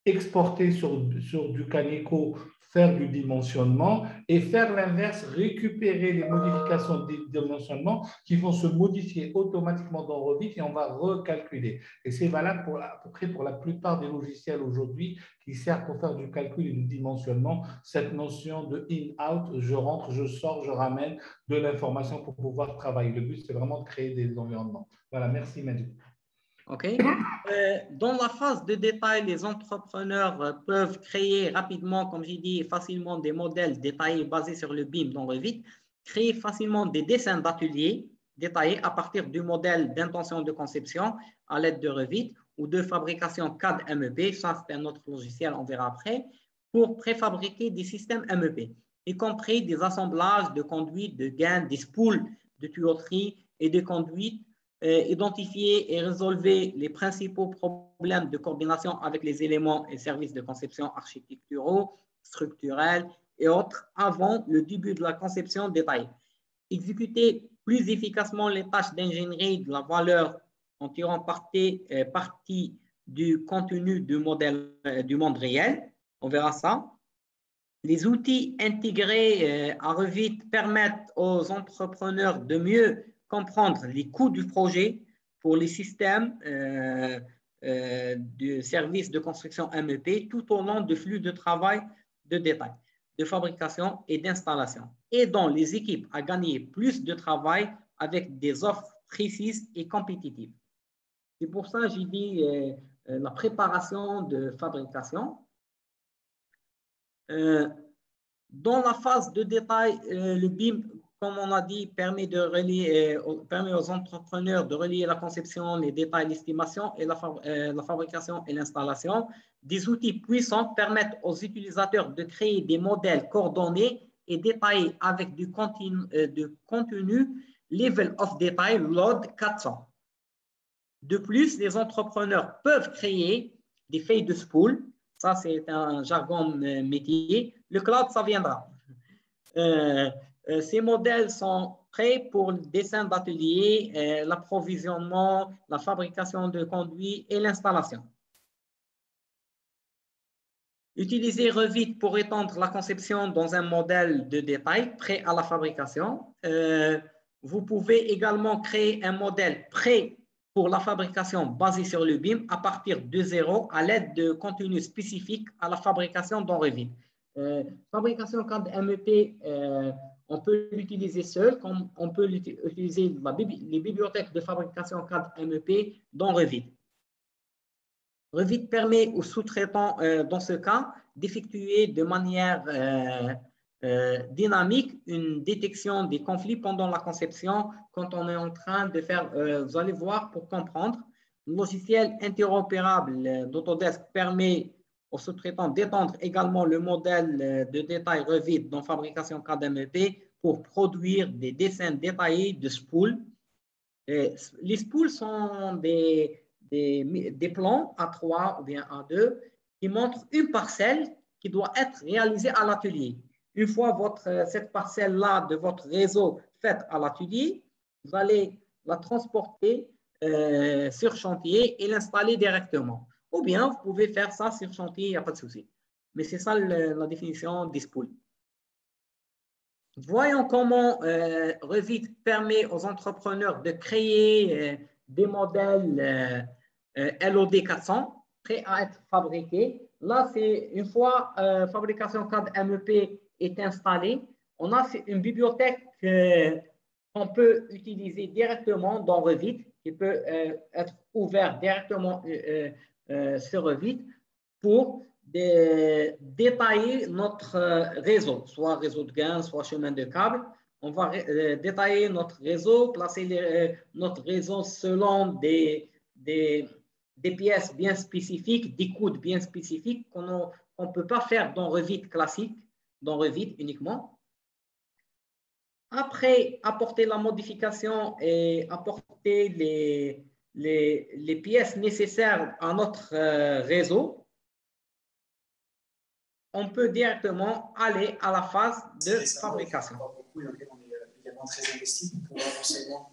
exporter sur du Canico, faire du dimensionnement et faire l'inverse, récupérer les modifications de dimensionnement qui vont se modifier automatiquement dans Revit et on va recalculer. Et c'est valable pour, à peu près pour la plupart des logiciels aujourd'hui qui servent pour faire du calcul et du dimensionnement. Cette notion de in-out, je rentre, je sors, je ramène de l'information pour pouvoir travailler. Le but, c'est vraiment de créer des environnements. Voilà, merci Mehdi. OK. Dans la phase de détail, les entrepreneurs peuvent créer rapidement, comme j'ai dit, facilement des modèles détaillés basés sur le BIM dans Revit, créer facilement des dessins d'atelier détaillés à partir du modèle d'intention de conception à l'aide de Revit ou de fabrication CAD MEP, ça c'est un autre logiciel, on verra après, pour préfabriquer des systèmes MEP, y compris des assemblages de conduites, de gaines, des spools de tuyauterie et de conduites, identifier et résolver les principaux problèmes de coordination avec les éléments et services de conception architecturaux, structurels et autres avant le début de la conception détaillée. Exécuter plus efficacement les tâches d'ingénierie de la valeur en tirant parti du contenu du modèle du monde réel. On verra ça. Les outils intégrés à Revit permettent aux entrepreneurs de mieux comprendre les coûts du projet pour les systèmes de services de construction MEP tout au long du flux de travail de détail, de fabrication et d'installation, aidant les équipes à gagner plus de travail avec des offres précises et compétitives. C'est pour ça que j'ai dit la préparation de fabrication. Dans la phase de détail, le BIM, comme on a dit, permet aux entrepreneurs de relier la conception, les détails, l'estimation et la fabrication et l'installation. Des outils puissants permettent aux utilisateurs de créer des modèles coordonnés et détaillés avec du contenu Level of Detail Load 400. De plus, les entrepreneurs peuvent créer des feuilles de spool. Ça, c'est un jargon métier. Le cloud, ça viendra. Ces modèles sont prêts pour le dessin d'atelier, l'approvisionnement, la fabrication de conduits et l'installation. Utilisez Revit pour étendre la conception dans un modèle de détail prêt à la fabrication. Vous pouvez également créer un modèle prêt pour la fabrication basée sur le BIM à partir de zéro à l'aide de contenus spécifiques à la fabrication dans Revit. Fabrication CAD MEP, on peut l'utiliser seul, comme on peut utiliser les bibliothèques de fabrication CAD MEP dans Revit. Revit permet aux sous-traitants, dans ce cas, d'effectuer de manière dynamique une détection des conflits pendant la conception quand on est en train de faire, vous allez voir pour comprendre, le logiciel interopérable d'Autodesk permet aux sous-traitants d'étendre également le modèle de détail Revit dans fabrication CAD MEP pour produire des dessins détaillés de spools. Les spools sont des plans A3 ou bien A2 qui montrent une parcelle qui doit être réalisée à l'atelier. Une fois cette parcelle-là de votre réseau faite à l'atelier, vous allez la transporter sur chantier et l'installer directement. Ou bien, vous pouvez faire ça sur chantier, il n'y a pas de souci. Mais c'est ça la définition des spools. Voyons comment Revit permet aux entrepreneurs de créer des modèles LOD 400 prêts à être fabriqués. Là, c'est une fois fabrication CAD MEP est installée, on a une bibliothèque qu'on peut utiliser directement dans Revit, qui peut être ouvert directement sur Revit pour détailler notre réseau, soit réseau de gain, soit chemin de câble. On va détailler notre réseau, placer notre réseau selon des pièces bien spécifiques, des coudes bien spécifiques qu'on ne peut pas faire dans Revit classique, dans Revit uniquement. Après, apporter la modification et apporter les pièces nécessaires à notre réseau, on peut directement aller à la phase de fabrication. On est également très investi pour pouvoir non seulement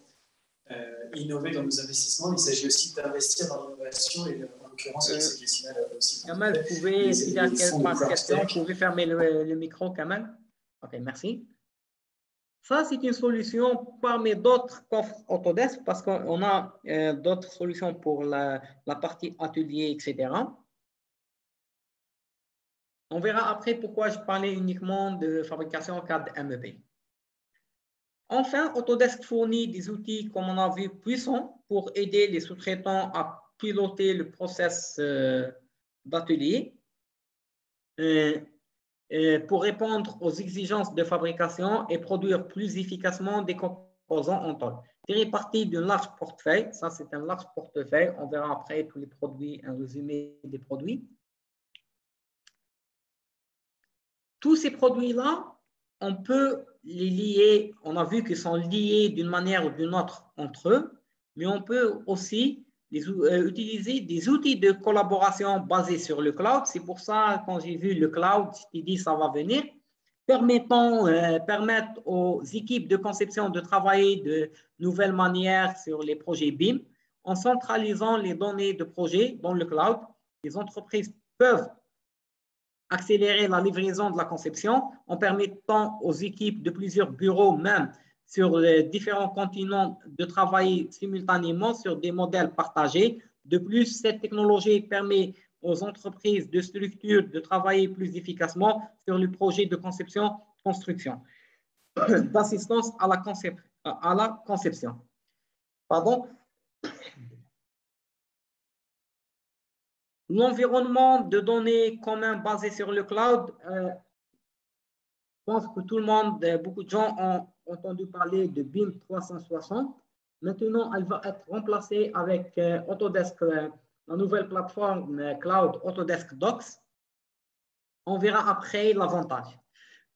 innover dans nos investissements, mais il s'agit aussi d'investir dans l'innovation et en l'occurrence, c'est Glycinal aussi. Kamal, vous pouvez, s'il y a quelques questions, vous pouvez fermer le micro, Kamal. OK, merci. Ça, c'est une solution parmi d'autres coffres Autodesk parce qu'on a d'autres solutions pour la partie atelier, etc. On verra après pourquoi je parlais uniquement de fabrication CAD MEP. Enfin, Autodesk fournit des outils, comme on a vu, puissants pour aider les sous-traitants à piloter le process d'atelier, pour répondre aux exigences de fabrication et produire plus efficacement des composants en tonnes. Tirer parti d'un large portefeuille, ça c'est un large portefeuille, on verra après tous les produits, un résumé des produits. Tous ces produits-là, on peut les lier, on a vu qu'ils sont liés d'une manière ou d'une autre entre eux, mais on peut aussi utiliser des outils de collaboration basés sur le cloud. C'est pour ça, quand j'ai vu le cloud, j'ai dit ça va venir, permettre aux équipes de conception de travailler de nouvelles manières sur les projets BIM. En centralisant les données de projet dans le cloud, les entreprises peuvent accélérer la livraison de la conception en permettant aux équipes de plusieurs bureaux, même sur les différents continents, de travailler simultanément sur des modèles partagés. De plus, cette technologie permet aux entreprises de structure de travailler plus efficacement sur le projet de conception-construction, d'assistance à la conception. Pardon. L'environnement de données commun basé sur le cloud, je pense que tout le monde, beaucoup de gens ont entendu parler de BIM 360. Maintenant, elle va être remplacée avec Autodesk, la nouvelle plateforme cloud Autodesk Docs. On verra après l'avantage.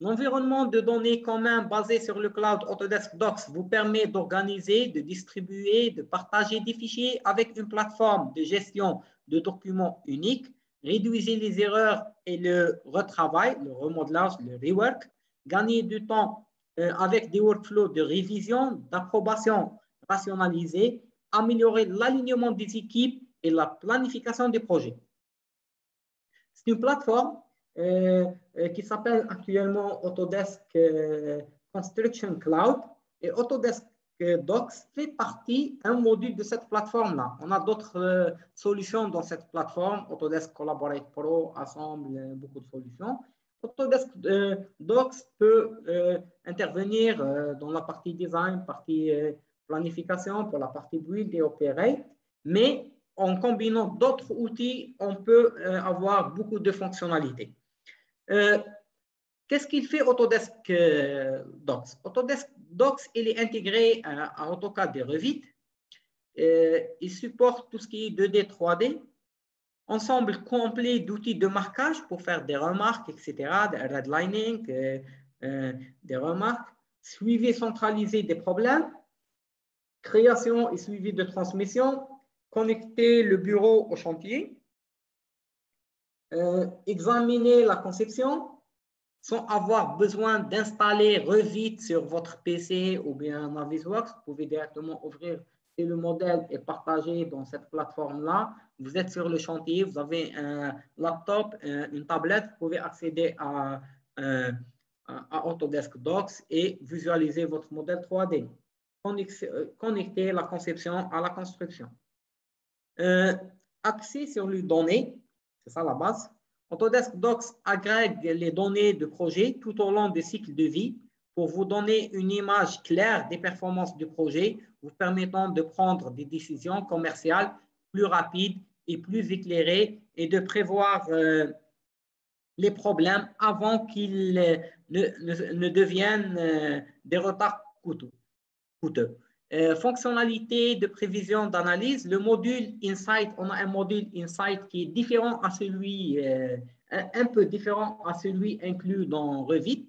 L'environnement de données commun basé sur le cloud Autodesk Docs vous permet d'organiser, de distribuer, de partager des fichiers avec une plateforme de gestion de documents uniques. Réduisez les erreurs et le retravail, le remodelage, le rework. Gagnez du temps avec des workflows de révision, d'approbation rationalisée. Améliorer l'alignement des équipes et la planification des projets. C'est une plateforme qui s'appelle actuellement Autodesk Construction Cloud, et Autodesk Docs fait partie d'un module de cette plateforme-là. On a d'autres solutions dans cette plateforme, Autodesk Collaborate Pro, Assemble, beaucoup de solutions. Autodesk Docs peut intervenir dans la partie design, partie planification, pour la partie build et operate, mais en combinant d'autres outils, on peut avoir beaucoup de fonctionnalités. Qu'est-ce qu'il fait Autodesk Docs? Autodesk Docs, il est intégré à AutoCAD et Revit. Il supporte tout ce qui est 2D, 3D. Ensemble complet d'outils de marquage pour faire des remarques, etc., des redlining, des remarques. Suivi centralisé des problèmes. Création et suivi de transmission. Connecter le bureau au chantier. Examiner la conception sans avoir besoin d'installer Revit sur votre PC ou bien Navisworks. Vous pouvez directement ouvrir et le modèle est partagé dans cette plateforme-là. Vous êtes sur le chantier, vous avez un laptop, une tablette, vous pouvez accéder à Autodesk Docs et visualiser votre modèle 3D. Connecter la conception à la construction. Accès sur les données, c'est ça la base. Autodesk Docs agrègue les données de projet tout au long des cycles de vie pour vous donner une image claire des performances du projet, vous permettant de prendre des décisions commerciales plus rapides et plus éclairées et de prévoir les problèmes avant qu'ils ne deviennent des retards coûteux. Fonctionnalité de prévision d'analyse, le module Insight, on a un module Insight qui est différent à celui, un peu différent à celui inclus dans Revit,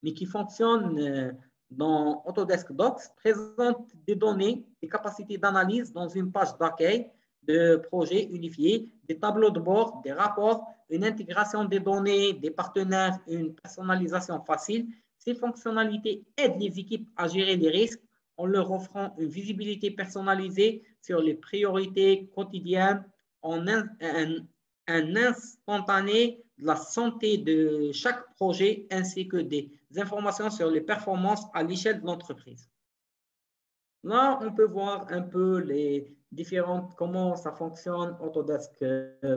mais qui fonctionne dans Autodesk Docs, présente des données, des capacités d'analyse dans une page d'accueil de projet unifié, des tableaux de bord, des rapports, une intégration des données, des partenaires, une personnalisation facile. Ces fonctionnalités aident les équipes à gérer les risques en leur offrant une visibilité personnalisée sur les priorités quotidiennes, en un instantané de la santé de chaque projet ainsi que des informations sur les performances à l'échelle de l'entreprise. Là, on peut voir un peu les différentes, comment ça fonctionne Autodesk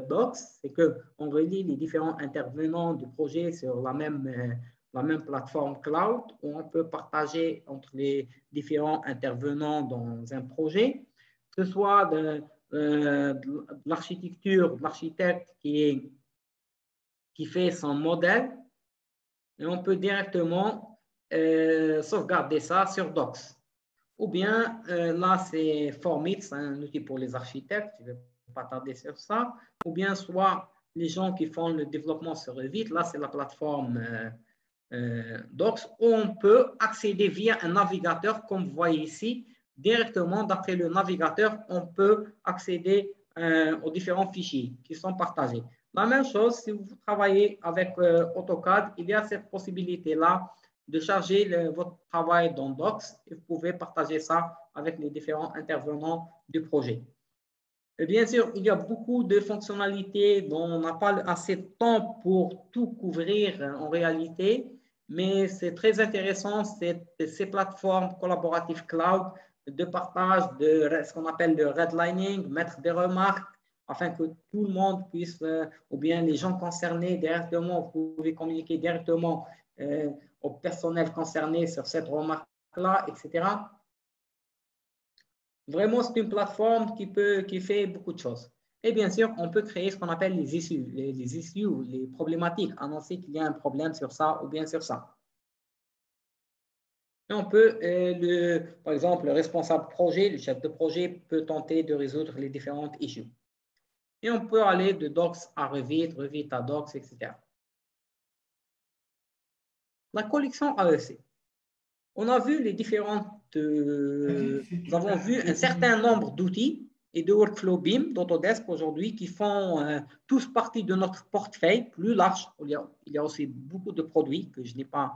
Docs. C'est qu'on relie les différents intervenants du projet sur la même plateforme cloud où on peut partager entre les différents intervenants dans un projet, que ce soit de l'architecture, de l'architecte qui fait son modèle, et on peut directement sauvegarder ça sur Docs. Ou bien, là, c'est Formit, c'est un outil pour les architectes, je ne vais pas tarder sur ça. Ou bien, soit les gens qui font le développement sur Revit, là, c'est la plateforme Docs, où on peut accéder via un navigateur, comme vous voyez ici, directement, d'après le navigateur, on peut accéder aux différents fichiers qui sont partagés. La même chose, si vous travaillez avec AutoCAD, il y a cette possibilité-là de charger votre travail dans Docs et vous pouvez partager ça avec les différents intervenants du projet. Et bien sûr, il y a beaucoup de fonctionnalités dont on n'a pas assez de temps pour tout couvrir en réalité, mais c'est très intéressant ces plateformes collaboratives cloud de partage de ce qu'on appelle le redlining, mettre des remarques afin que tout le monde puisse, ou bien les gens concernés directement, vous pouvez communiquer directement au personnel concerné sur cette remarque-là, etc. Vraiment, c'est une plateforme qui fait beaucoup de choses. Et bien sûr, on peut créer ce qu'on appelle les issues, les problématiques, annoncer qu'il y a un problème sur ça ou bien sur ça. Et on peut, par exemple, le responsable projet, le chef de projet peut tenter de résoudre les différentes issues. Et on peut aller de Docs à Revit, Revit à Docs, etc. La collection AEC. On a vu les différentes... nous avons vu un certain nombre d'outils et de workflow BIM d'Autodesk aujourd'hui qui font tous partie de notre portefeuille plus large. Il y a aussi beaucoup de produits que je n'ai pas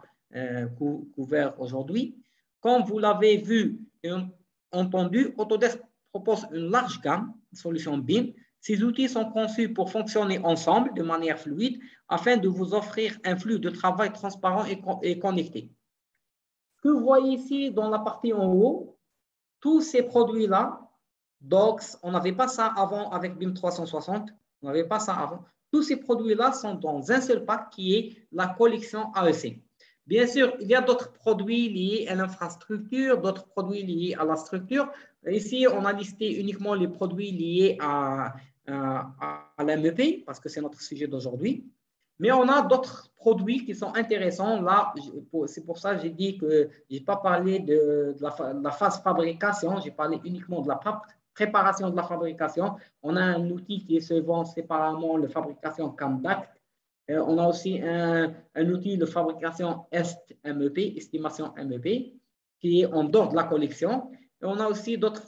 couverts aujourd'hui. Comme vous l'avez vu et entendu, Autodesk propose une large gamme de solutions BIM. Ces outils sont conçus pour fonctionner ensemble de manière fluide afin de vous offrir un flux de travail transparent et connecté. Ce que vous voyez ici dans la partie en haut, tous ces produits-là, Docs, on n'avait pas ça avant avec BIM 360, on n'avait pas ça avant. Tous ces produits-là sont dans un seul pack qui est la collection AEC. Bien sûr, il y a d'autres produits liés à l'infrastructure, d'autres produits liés à la structure. Ici, on a listé uniquement les produits liés à l'MEP, parce que c'est notre sujet d'aujourd'hui. Mais on a d'autres produits qui sont intéressants. Là, c'est pour ça que j'ai dit que je n'ai pas parlé de la phase fabrication, j'ai parlé uniquement de la préparation de la fabrication. On a un outil qui se vend séparément, la fabrication CAMDACT. On a aussi un outil de fabrication EST-MEP, estimation MEP, qui est en dehors de la collection. Et on a aussi d'autres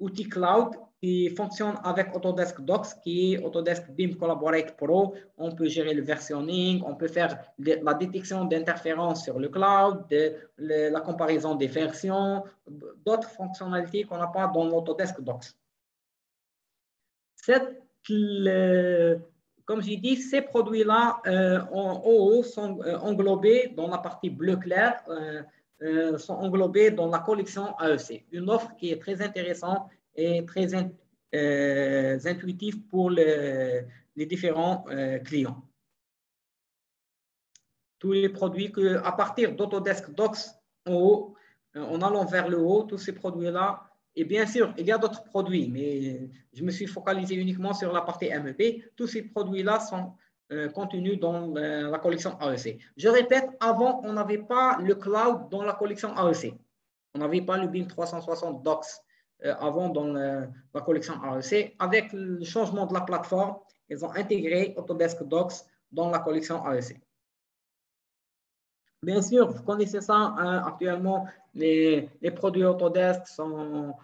outils cloud qui fonctionnent avec Autodesk Docs, qui est Autodesk BIM Collaborate Pro. On peut gérer le versionning, on peut faire la détection d'interférences sur le cloud, la comparaison des versions, d'autres fonctionnalités qu'on n'a pas dans l'Autodesk Docs. Comme j'ai dit, ces produits-là en haut sont englobés dans la partie bleu clair, sont englobés dans la collection AEC. Une offre qui est très intéressante et très intuitive pour les différents clients. tous les produits à partir d'Autodesk Docs en haut, en allant vers le haut, tous ces produits-là. Et bien sûr, il y a d'autres produits, mais je me suis focalisé uniquement sur la partie MEP. Tous ces produits-là sont contenus dans la collection AEC. Je répète, avant, on n'avait pas le cloud dans la collection AEC. On n'avait pas le BIM 360 Docs avant dans la collection AEC. Avec le changement de la plateforme, ils ont intégré Autodesk Docs dans la collection AEC. Bien sûr, vous connaissez ça, actuellement, les produits Autodesk sont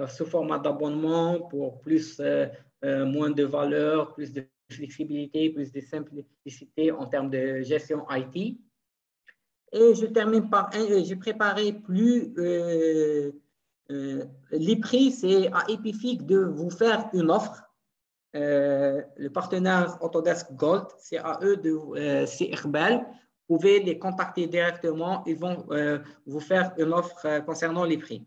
sous format d'abonnement pour moins de valeur, plus de flexibilité, plus de simplicité en termes de gestion IT. Et je termine par, j'ai préparé les prix, c'est à Epific de vous faire une offre. Le partenaire Autodesk Gold, c'est à eux c'est Iqbal. Vous pouvez les contacter directement, ils vont vous faire une offre concernant les prix.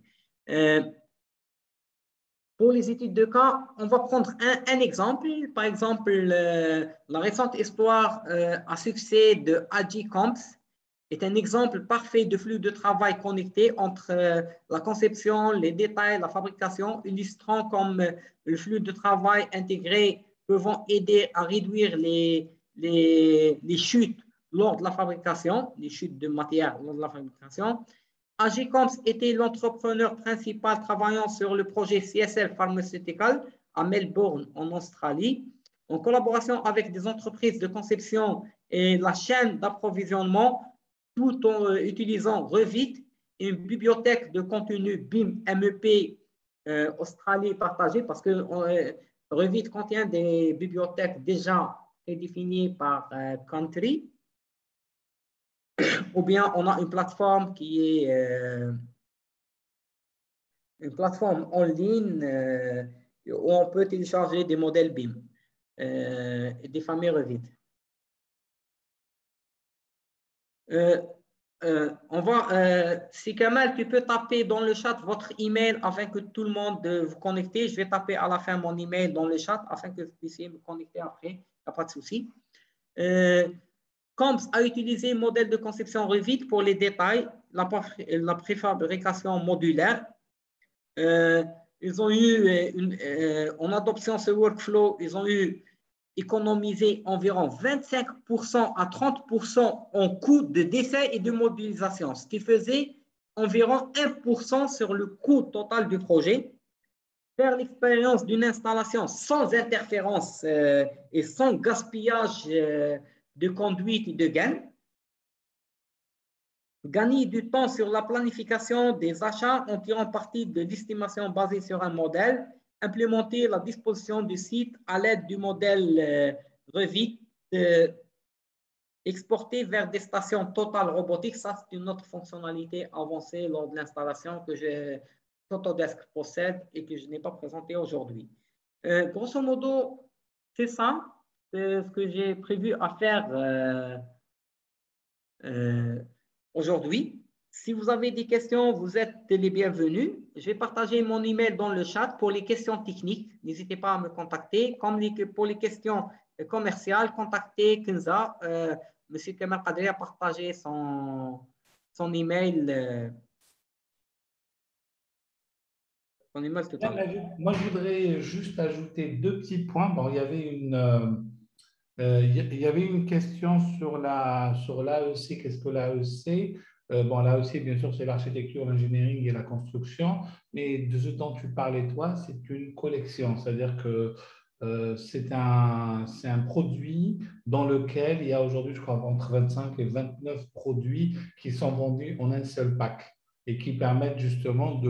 Pour les études de cas, on va prendre un exemple. Par exemple, la récente histoire à succès de Agicomps est un exemple parfait de flux de travail connecté entre la conception, les détails, la fabrication, illustrant comme le flux de travail intégré pouvant aider à réduire les chutes lors de la fabrication, les chutes de matière lors de la fabrication. Agicomps était l'entrepreneur principal travaillant sur le projet CSL Pharmaceutical à Melbourne, en Australie, en collaboration avec des entreprises de conception et la chaîne d'approvisionnement, tout en utilisant Revit, une bibliothèque de contenu BIM MEP Australie partagée, parce que Revit contient des bibliothèques déjà prédéfinies par country, ou bien on a une plateforme qui est une plateforme en ligne où on peut télécharger des modèles BIM et des familles Revit. Si Kamal, tu peux taper dans le chat votre email afin que tout le monde vous connecte. Je vais taper à la fin mon email dans le chat afin que vous puissiez me connecter après. Il n'y a pas de souci. Comps a utilisé un modèle de conception Revit pour les détails, la préfabrication modulaire. Ils ont eu, en adoption ce workflow, ils ont eu économisé environ 25% à 30% en coût de décès et de mobilisation, ce qui faisait environ 1% sur le coût total du projet. Faire l'expérience d'une installation sans interférence et sans gaspillage de conduite et de gain. Gagner du temps sur la planification des achats en tirant parti de l'estimation basée sur un modèle. Implémenter la disposition du site à l'aide du modèle Revit, exporter vers des stations totales robotiques. Ça, c'est une autre fonctionnalité avancée lors de l'installation que Autodesk possède et que je n'ai pas présenté aujourd'hui. Grosso modo, c'est ça, c'est ce que j'ai prévu à faire aujourd'hui. Si vous avez des questions, vous êtes les bienvenus. Je vais partager mon email dans le chat pour les questions techniques. N'hésitez pas à me contacter. Comme pour les questions commerciales, contactez Kenza. Monsieur Kamal Kadri a partagé son email. Moi, je voudrais juste ajouter deux petits points. Bon, il y avait une question sur l'AEC. Qu'est-ce que l'AEC? L'AEC, bien sûr, c'est l'architecture, l'ingénierie et la construction. Mais de ce dont tu parlais, toi, c'est une collection. C'est-à-dire que c'est un produit dans lequel il y a aujourd'hui, je crois, entre 25 et 29 produits qui sont vendus en un seul pack et qui permettent justement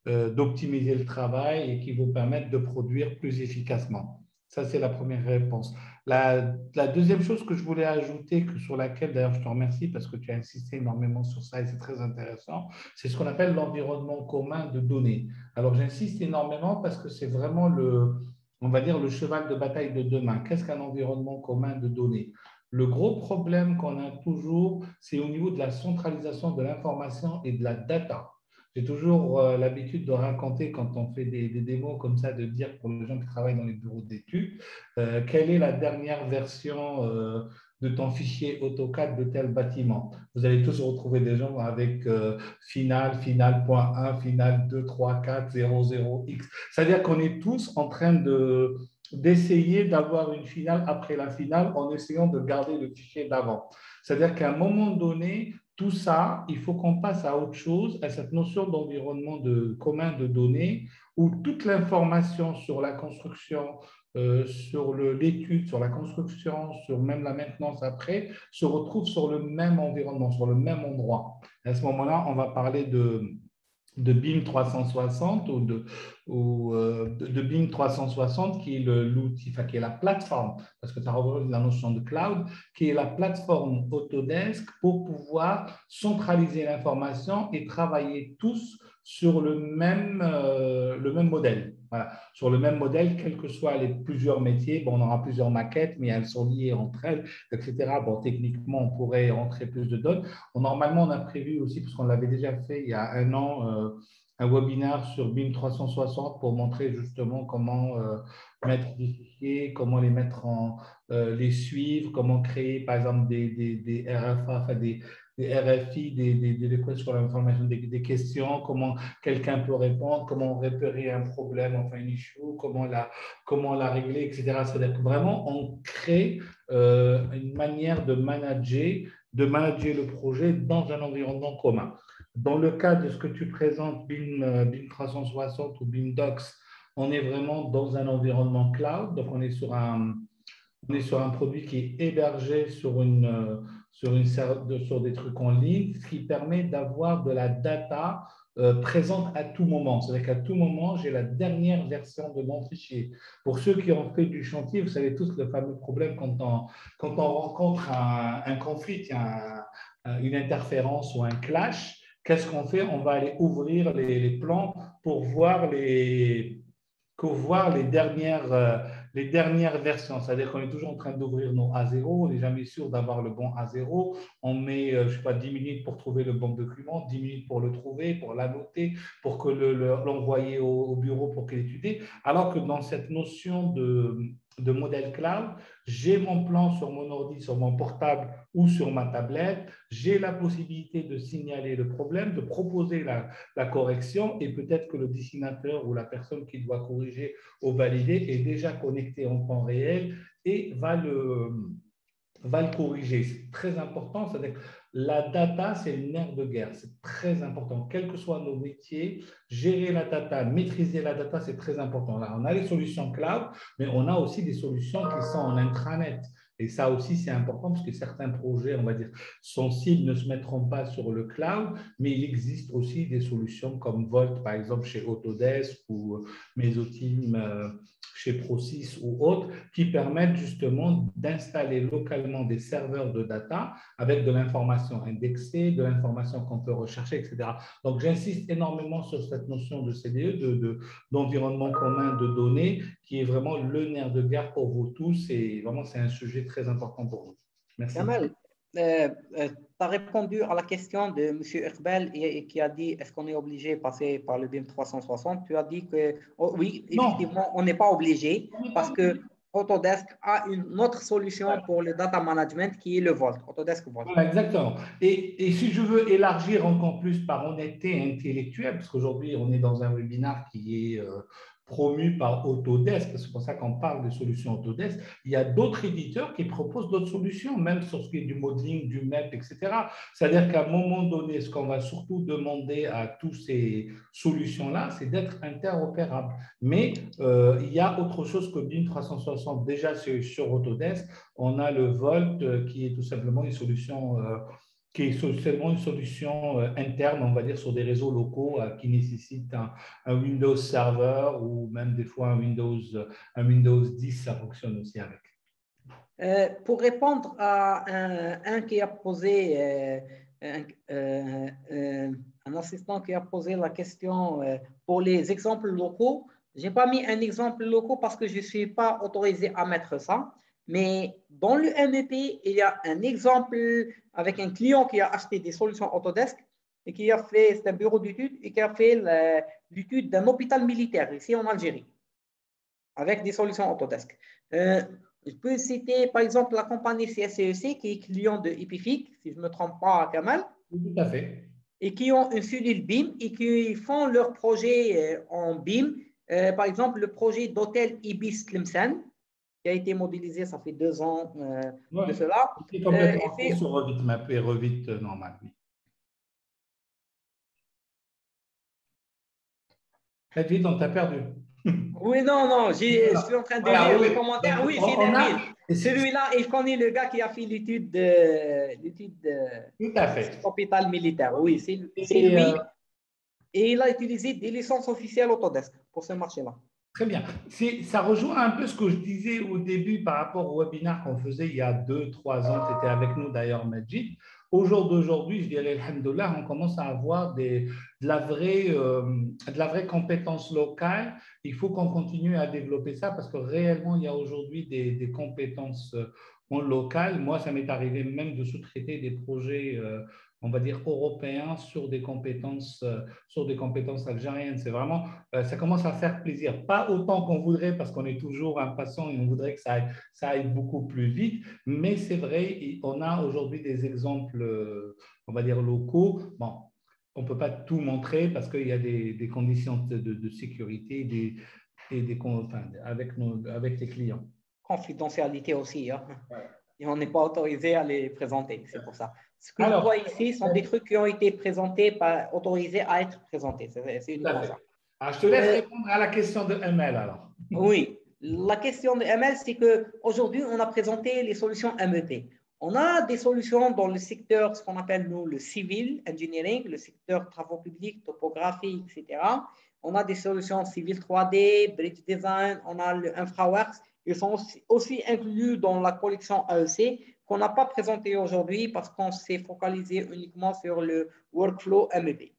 d'optimiser le travail et qui vous permettent de produire plus efficacement. Ça, c'est la première réponse. La deuxième chose que je voulais ajouter, sur laquelle d'ailleurs je te remercie parce que tu as insisté énormément sur ça et c'est très intéressant, c'est ce qu'on appelle l'environnement commun de données. Alors, j'insiste énormément parce que c'est vraiment on va dire, le cheval de bataille de demain. Qu'est-ce qu'un environnement commun de données? Le gros problème qu'on a toujours, c'est au niveau de la centralisation de l'information et de la data. J'ai toujours l'habitude de raconter quand on fait des démos comme ça, de dire pour les gens qui travaillent dans les bureaux d'études, quelle est la dernière version de ton fichier AutoCAD de tel bâtiment. Vous allez tous retrouver des gens avec final, final.1, final 2, 3, 4, 0, 0, X. C'est-à-dire qu'on est tous en train d'essayer d'avoir une finale après la finale en essayant de garder le fichier d'avant. C'est-à-dire qu'à un moment donné, tout ça, il faut qu'on passe à autre chose, à cette notion d'environnement commun de données, où toute l'information sur la construction, sur l'étude, sur la construction, sur même la maintenance après, se retrouve sur le même environnement, sur le même endroit. À ce moment-là, on va parler de BIM 360 ou de BIM 360 qui est l'outil, enfin, qui est la plateforme, parce que ça représente la notion de cloud, qui est la plateforme Autodesk pour pouvoir centraliser l'information et travailler tous sur le même modèle. Voilà, sur le même modèle, quels que soient les plusieurs métiers. Bon, on aura plusieurs maquettes, mais elles sont liées entre elles, etc. Bon, techniquement, on pourrait rentrer plus de données. Normalement, on a prévu aussi, parce qu'on l'avait déjà fait il y a un an, un webinaire sur BIM 360 pour montrer justement comment mettre des fichiers, comment les mettre les suivre, comment créer par exemple des RFA, enfin des RFI, des requests for information, des questions, comment quelqu'un peut répondre, comment repérer un problème, enfin une issue, comment la régler, etc. C'est-à-dire que vraiment, on crée une manière de manager le projet dans un environnement commun. Dans le cas de ce que tu présentes, BIM 360 ou BIM Docs, on est vraiment dans un environnement cloud, donc on est sur un produit qui est hébergé sur des trucs en ligne, ce qui permet d'avoir de la data présente à tout moment. C'est-à-dire qu'à tout moment, j'ai la dernière version de mon fichier. Pour ceux qui ont fait du chantier, vous savez tous le fameux problème quand on rencontre un conflit, une interférence ou un clash. Qu'est-ce qu'on fait? On va aller ouvrir les plans pour voir les dernières versions. C'est-à-dire qu'on est toujours en train d'ouvrir nos A0, on n'est jamais sûr d'avoir le bon A0. On met, je ne sais pas, 10 minutes pour trouver le bon document, 10 minutes pour le trouver, pour l'annoter, pour que l'envoyer au bureau pour qu'il étudie. Alors que dans cette notion de modèle cloud, j'ai mon plan sur mon ordi, sur mon portable ou sur ma tablette. J'ai la possibilité de signaler le problème, de proposer la correction et peut-être que le dessinateur ou la personne qui doit corriger ou valider est déjà connecté en temps réel et va le corriger. C'est très important. C'est-à-dire que la data, c'est le nerf de guerre. C'est très important. Quels que soient nos métiers, gérer la data, maîtriser la data, c'est très important. Là, on a les solutions cloud, mais on a aussi des solutions qui sont en intranet. Et ça aussi, c'est important parce que certains projets, on va dire, sensibles ne se mettront pas sur le cloud, mais il existe aussi des solutions comme Volt, par exemple, chez Autodesk ou Mesoteam chez ProSys ou autres, qui permettent justement d'installer localement des serveurs de data avec de l'information indexée, de l'information qu'on peut rechercher, etc. Donc, j'insiste énormément sur cette notion de CDE, d'environnement commun de données, qui est vraiment le nerf de guerre pour vous tous et vraiment, c'est un sujet très important pour nous. Merci. Kamal, tu as répondu à la question de M. Iqbal qui a dit est-ce qu'on est obligé de passer par le BIM 360? Tu as dit que oui, effectivement, on n'est pas obligé parce que Autodesk a une autre solution pour le data management qui est le Volt, Autodesk Volt. Voilà, exactement. Et si je veux élargir encore plus par honnêteté intellectuelle, parce qu'aujourd'hui, on est dans un webinaire qui est promu par Autodesk, c'est pour ça qu'on parle de solutions Autodesk, il y a d'autres éditeurs qui proposent d'autres solutions, même sur ce qui est du modeling, du MEP, etc. C'est-à-dire qu'à un moment donné, ce qu'on va surtout demander à toutes ces solutions-là, c'est d'être interopérables. Mais il y a autre chose que BIM 360. Déjà, sur Autodesk, on a le Volt qui est tout simplement une solution interne, on va dire, sur des réseaux locaux qui nécessitent un Windows Server ou même des fois un Windows 10, ça fonctionne aussi avec. Pour répondre à un qui a posé, un assistant qui a posé la question pour les exemples locaux, je n'ai pas mis un exemple local parce que je ne suis pas autorisé à mettre ça. Mais dans le MEP, il y a un exemple avec un client qui a acheté des solutions Autodesk et qui a fait, c'est un bureau d'études, et qui a fait l'étude d'un hôpital militaire ici en Algérie avec des solutions Autodesk. Je peux citer par exemple la compagnie CSCEC qui est client de Epific, si je ne me trompe pas, Kamal. Tout à fait. Et qui ont une cellule BIM et qui font leur projet en BIM. Par exemple, le projet d'hôtel Ibis Tlemcen, qui a été modélisé, ça fait 2 ans de cela. C'est complètement fait sur Revit Map et Revit normal, oui. Faites vite, on t'a perdu. Oui, non, je suis en train de lire les commentaires. Oui, c'est Nermil. Celui-là, il connaît le gars qui a fait l'étude Tout à fait. hôpital militaire. Oui, c'est lui. Et il a utilisé des licences officielles Autodesk pour ce marché-là. Très bien. Ça rejoint un peu ce que je disais au début par rapport au webinaire qu'on faisait il y a 2-3 ans. Tu étais avec nous d'ailleurs, Majid. Au jour d'aujourd'hui, je dirais, alhamdoulilah, on commence à avoir de la vraie compétence locale. Il faut qu'on continue à développer ça parce que réellement, il y a aujourd'hui des compétences locales. Moi, ça m'est arrivé même de sous-traiter des projets on va dire européens sur des compétences algériennes. C'est vraiment, ça commence à faire plaisir. Pas autant qu'on voudrait parce qu'on est toujours impatient et on voudrait que ça aille beaucoup plus vite. Mais c'est vrai, on a aujourd'hui des exemples, on va dire locaux. Bon, on ne peut pas tout montrer parce qu'il y a des conditions de sécurité avec les clients. Confidentialité aussi. Hein. Ouais. Et on n'est pas autorisé à les présenter, c'est pour ça. Ce que je vois ici sont des trucs qui ont été présentés, pas autorisés à être présentés. C'est uniquement ça. Alors, je te laisse répondre à la question de ML alors. Oui, la question de ML, c'est qu'aujourd'hui, on a présenté les solutions MEP. On a des solutions dans le secteur, ce qu'on appelle nous le civil engineering, le secteur travaux publics, topographie, etc. On a des solutions civil 3D, bridge design, on a le InfraWorks. Ils sont aussi inclus dans la collection AEC qu'on n'a pas présenté aujourd'hui parce qu'on s'est focalisé uniquement sur le workflow MEP.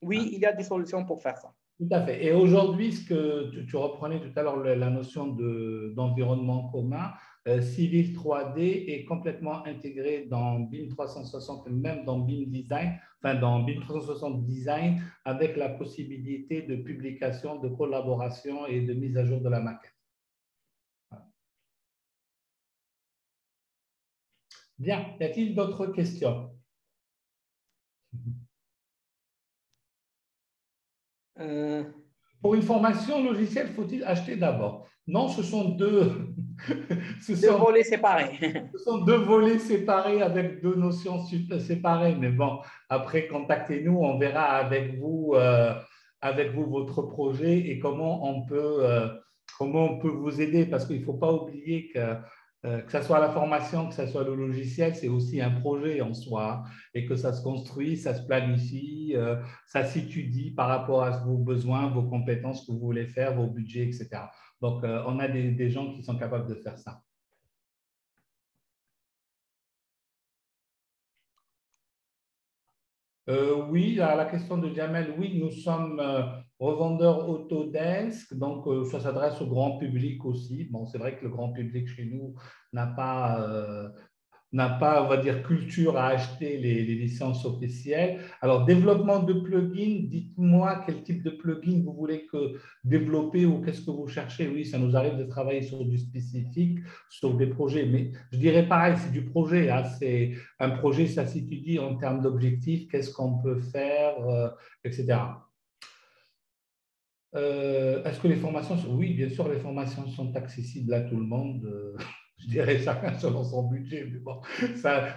Oui, il y a des solutions pour faire ça. Tout à fait. Et aujourd'hui, ce que tu reprenais tout à l'heure, la notion d'environnement commun, Civil 3D est complètement intégré dans BIM 360, même dans BIM Design, enfin dans BIM 360 Design, avec la possibilité de publication, de collaboration et de mise à jour de la maquette. Bien, y a-t-il d'autres questions? Pour une formation logicielle, faut-il acheter d'abord? Non, ce sont deux volets séparés. Ce sont 2 volets séparés avec 2 notions séparées. Mais bon, après, contactez-nous, on verra avec vous votre projet et comment on peut vous aider. Parce qu'il ne faut pas oublier que ce soit la formation, que ce soit le logiciel, c'est aussi un projet en soi et que ça se construit, ça se planifie, ça s'étudie par rapport à vos besoins, vos compétences que vous voulez faire, vos budgets, etc. Donc, on a des gens qui sont capables de faire ça. Oui, à la question de Jamel, oui, nous sommes revendeurs Autodesk, donc ça s'adresse au grand public aussi. Bon, c'est vrai que le grand public chez nous n'a pas, on va dire, culture à acheter les licences officielles. Alors, développement de plugins, dites-moi quel type de plugin vous voulez développer ou qu'est-ce que vous cherchez. Oui, ça nous arrive de travailler sur du spécifique, sur des projets, mais je dirais pareil, c'est du projet. Hein, c'est un projet, ça s'étudie en termes d'objectifs, qu'est-ce qu'on peut faire, etc. Est-ce que les formations sont… Oui, bien sûr, les formations sont accessibles à tout le monde. Je dirais chacun selon son budget, mais bon,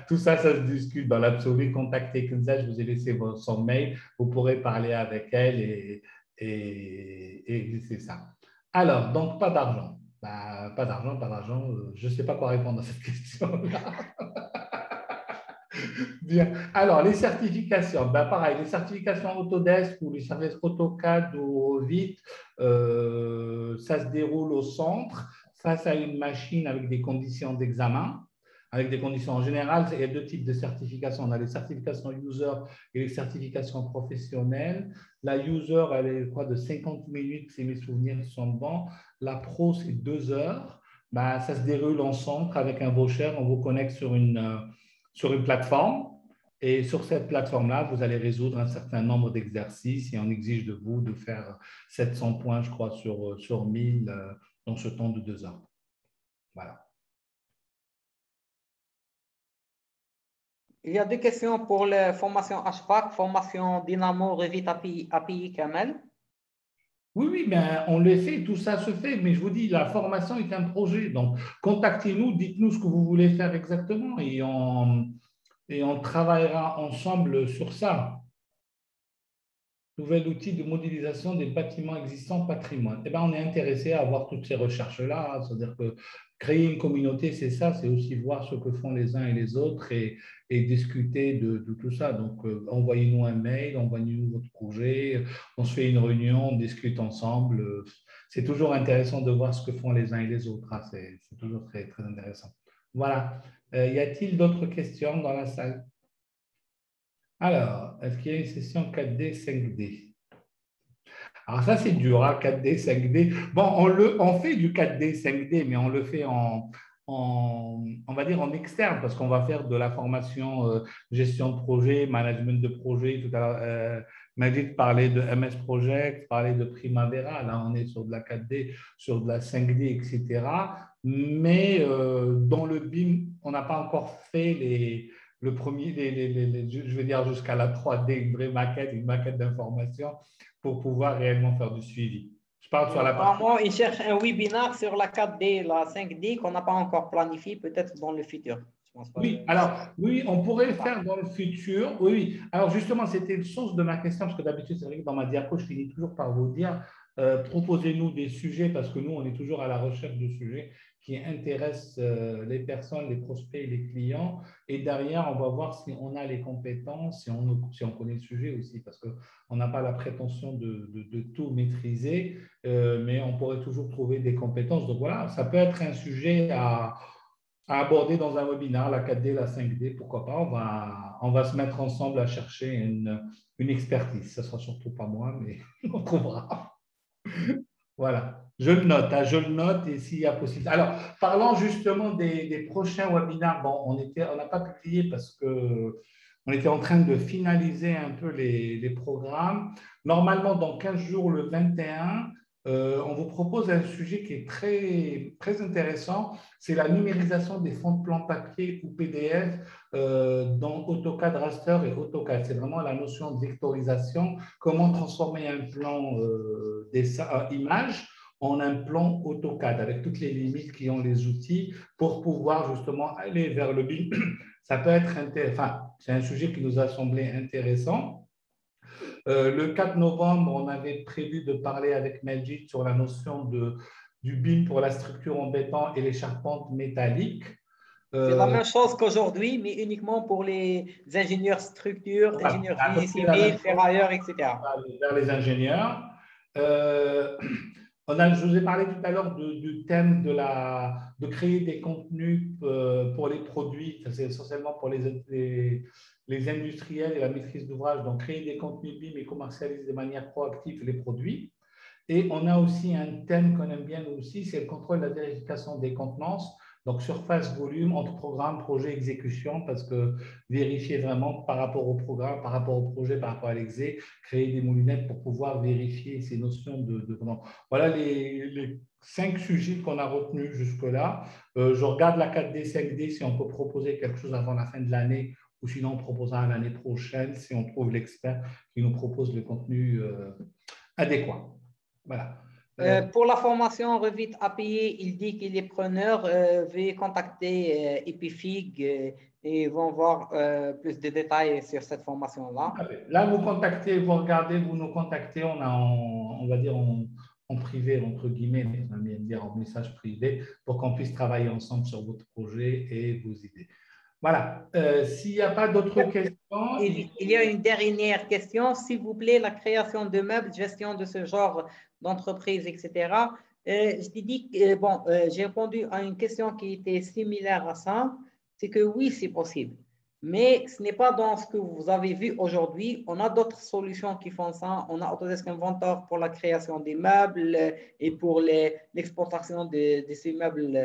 tout ça se discute dans l'absolu. Contactez Kenza, je vous ai laissé son mail, vous pourrez parler avec elle et c'est ça. Alors, donc, pas d'argent. Bah, pas d'argent, je ne sais pas quoi répondre à cette question-là. Bien. Alors, les certifications, ben pareil, les certifications Autodesk ou les services AutoCAD ou Revit, ça se déroule au centre face à une machine avec des conditions d'examen, avec des conditions en général. Il y a 2 types de certifications. On a les certifications user et les certifications professionnelles. La user, elle est, je crois, de 50 minutes, si mes souvenirs sont bons. La pro, c'est 2 heures. Ben, ça se déroule en centre avec un voucher. On vous connecte sur une plateforme. Et sur cette plateforme-là, vous allez résoudre un certain nombre d'exercices et on exige de vous de faire 700 points, je crois, sur 1000 dans ce temps de 2 heures. Voilà. Il y a deux questions pour la formation HVAC, formation Dynamo, Revit, API Camel. Oui, oui, ben, on le fait, tout ça se fait, mais je vous dis, la formation est un projet. Donc, contactez-nous, dites-nous ce que vous voulez faire exactement et on travaillera ensemble sur ça. Nouvel outil de modélisation des bâtiments existants patrimoine. Eh ben, on est intéressé à avoir toutes ces recherches-là, hein. C'est-à-dire que créer une communauté, c'est ça, c'est aussi voir ce que font les uns et les autres et discuter de tout ça. Donc, envoyez-nous un mail, envoyez-nous votre projet, on se fait une réunion, on discute ensemble. C'est toujours intéressant de voir ce que font les uns et les autres, hein. C'est toujours très, très intéressant. Voilà. Y a-t-il d'autres questions dans la salle? Alors, est-ce qu'il y a une session 4D, 5D? Alors ça, c'est dur, hein, 4D, 5D. Bon, on fait du 4D, 5D, mais on le fait on va dire en externe, parce qu'on va faire de la formation gestion de projet, management de projet. Tout à l'heure, Majid parlait de MS Project, parlait de Primavera. Là, on est sur de la 4D, sur de la 5D, etc. Mais dans le BIM, on n'a pas encore fait le premier, je vais dire jusqu'à la 3D, une vraie maquette, une maquette d'information pour pouvoir réellement faire du suivi. Je parle sur la partie… Apparemment, ils cherchent un webinaire sur la 4D, la 5D qu'on n'a pas encore planifié, peut-être dans le futur. Je pense pas. Oui, alors, oui, on pourrait le faire dans le futur. Oui, oui. Alors, justement, c'était le sens de ma question, parce que d'habitude, c'est vrai que dans ma diapo, je finis toujours par vous dire, proposez-nous des sujets, parce que nous, on est toujours à la recherche de sujets qui intéressent les personnes, les prospects, les clients. Et derrière, on va voir si on a les compétences, si on connaît le sujet aussi, parce qu'on n'a pas la prétention de tout maîtriser, mais on pourrait toujours trouver des compétences. Donc, voilà, ça peut être un sujet à aborder dans un webinaire, la 4D, la 5D, pourquoi pas. On va se mettre ensemble à chercher une expertise. Ce ne sera surtout pas moi, mais on trouvera. Voilà, je le note, hein, je le note et s'il y a possibilité. Alors, parlant justement des prochains webinaires, bon, on n'a pas publié parce qu'on était en train de finaliser un peu les programmes. Normalement, dans 15 jours, le 21, on vous propose un sujet qui est très, très intéressant. C'est la numérisation des fonds de plan papier ou PDF dans AutoCAD Raster et AutoCAD. C'est vraiment la notion de vectorisation. Comment transformer un plan image en un plan AutoCAD avec toutes les limites qui ont les outils pour pouvoir justement aller vers le BIM. Ça peut être intéressant. C'est un sujet qui nous a semblé intéressant. Le 4 novembre, on avait prévu de parler avec Majid sur la notion du BIM pour la structure en béton et les charpentes métalliques. C'est la même chose qu'aujourd'hui, mais uniquement pour les ingénieurs structures, ingénieurs génie civil, ferrailleurs, etc. Vers les ingénieurs. Je vous ai parlé tout à l'heure du thème de créer des contenus pour les produits. C'est essentiellement pour les industriels et la maîtrise d'ouvrage. Donc, créer des contenus BIM et commercialiser de manière proactive les produits. Et on a aussi un thème qu'on aime bien nous aussi, c'est le contrôle de la vérification des contenances. Donc, surface, volume, entre programme, projet, exécution, parce que vérifier vraiment par rapport au programme, par rapport au projet, par rapport à l'exé, créer des moulinettes pour pouvoir vérifier ces notions de voilà les 5 sujets qu'on a retenus jusque-là. Je regarde la 4D, 5D, si on peut proposer quelque chose avant la fin de l'année, ou sinon on proposera l'année prochaine, si on trouve l'expert qui nous propose le contenu adéquat. Voilà. Pour la formation Revit API, il dit qu'il est preneur. Veuillez contacter Epifig et ils vont voir plus de détails sur cette formation-là. Là, vous contactez, vous regardez, vous nous contactez. On va dire en privé, entre guillemets, mais on va bien dire en message privé, pour qu'on puisse travailler ensemble sur votre projet et vos idées. Voilà. S'il n'y a pas d'autres questions… Il y a une dernière question. S'il vous plaît, la création de meubles, gestion de ce genre d'entreprise, etc. Je t'ai dit, j'ai répondu à une question qui était similaire à ça. C'est que oui, c'est possible. Mais ce n'est pas dans ce que vous avez vu aujourd'hui. On a d'autres solutions qui font ça. On a Autodesk Inventor pour la création des meubles et pour l'exportation de ces meubles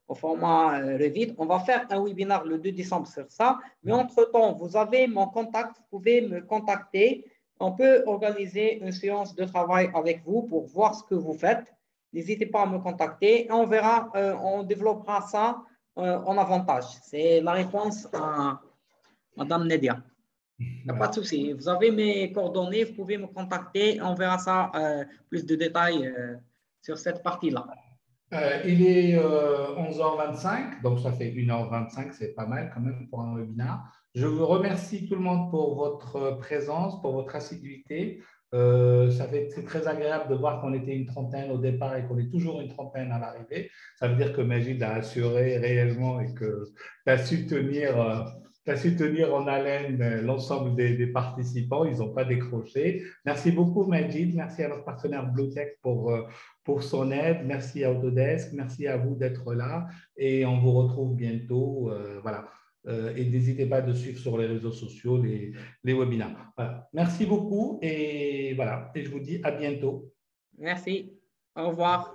au format Revit. On va faire un webinaire le 2 décembre sur ça. Mais entre-temps, vous avez mon contact. Vous pouvez me contacter. On peut organiser une séance de travail avec vous pour voir ce que vous faites n'hésitez pas à me contacter et on verra, on développera ça en avantage. C'est la réponse à Madame Nedia. Il n'y a pas de souci. Vous avez mes coordonnées, vous pouvez me contacter. On verra ça plus de détails sur cette partie-là. Il est 11h25, donc ça fait 1h25, c'est pas mal quand même pour un webinaire. Je vous remercie tout le monde pour votre présence, pour votre assiduité. C'est très agréable de voir qu'on était une trentaine au départ et qu'on est toujours une trentaine à l'arrivée. Ça veut dire que Majid a assuré réellement et que tu as su tenir en haleine l'ensemble des participants. Ils n'ont pas décroché. Merci beaucoup, Majid. Merci à notre partenaire BlueTech pour son aide. Merci à Autodesk. Merci à vous d'être là. Et on vous retrouve bientôt. Voilà. Et n'hésitez pas de suivre sur les réseaux sociaux les webinaires. Voilà. Merci beaucoup et voilà. Et je vous dis à bientôt. Merci. Au revoir.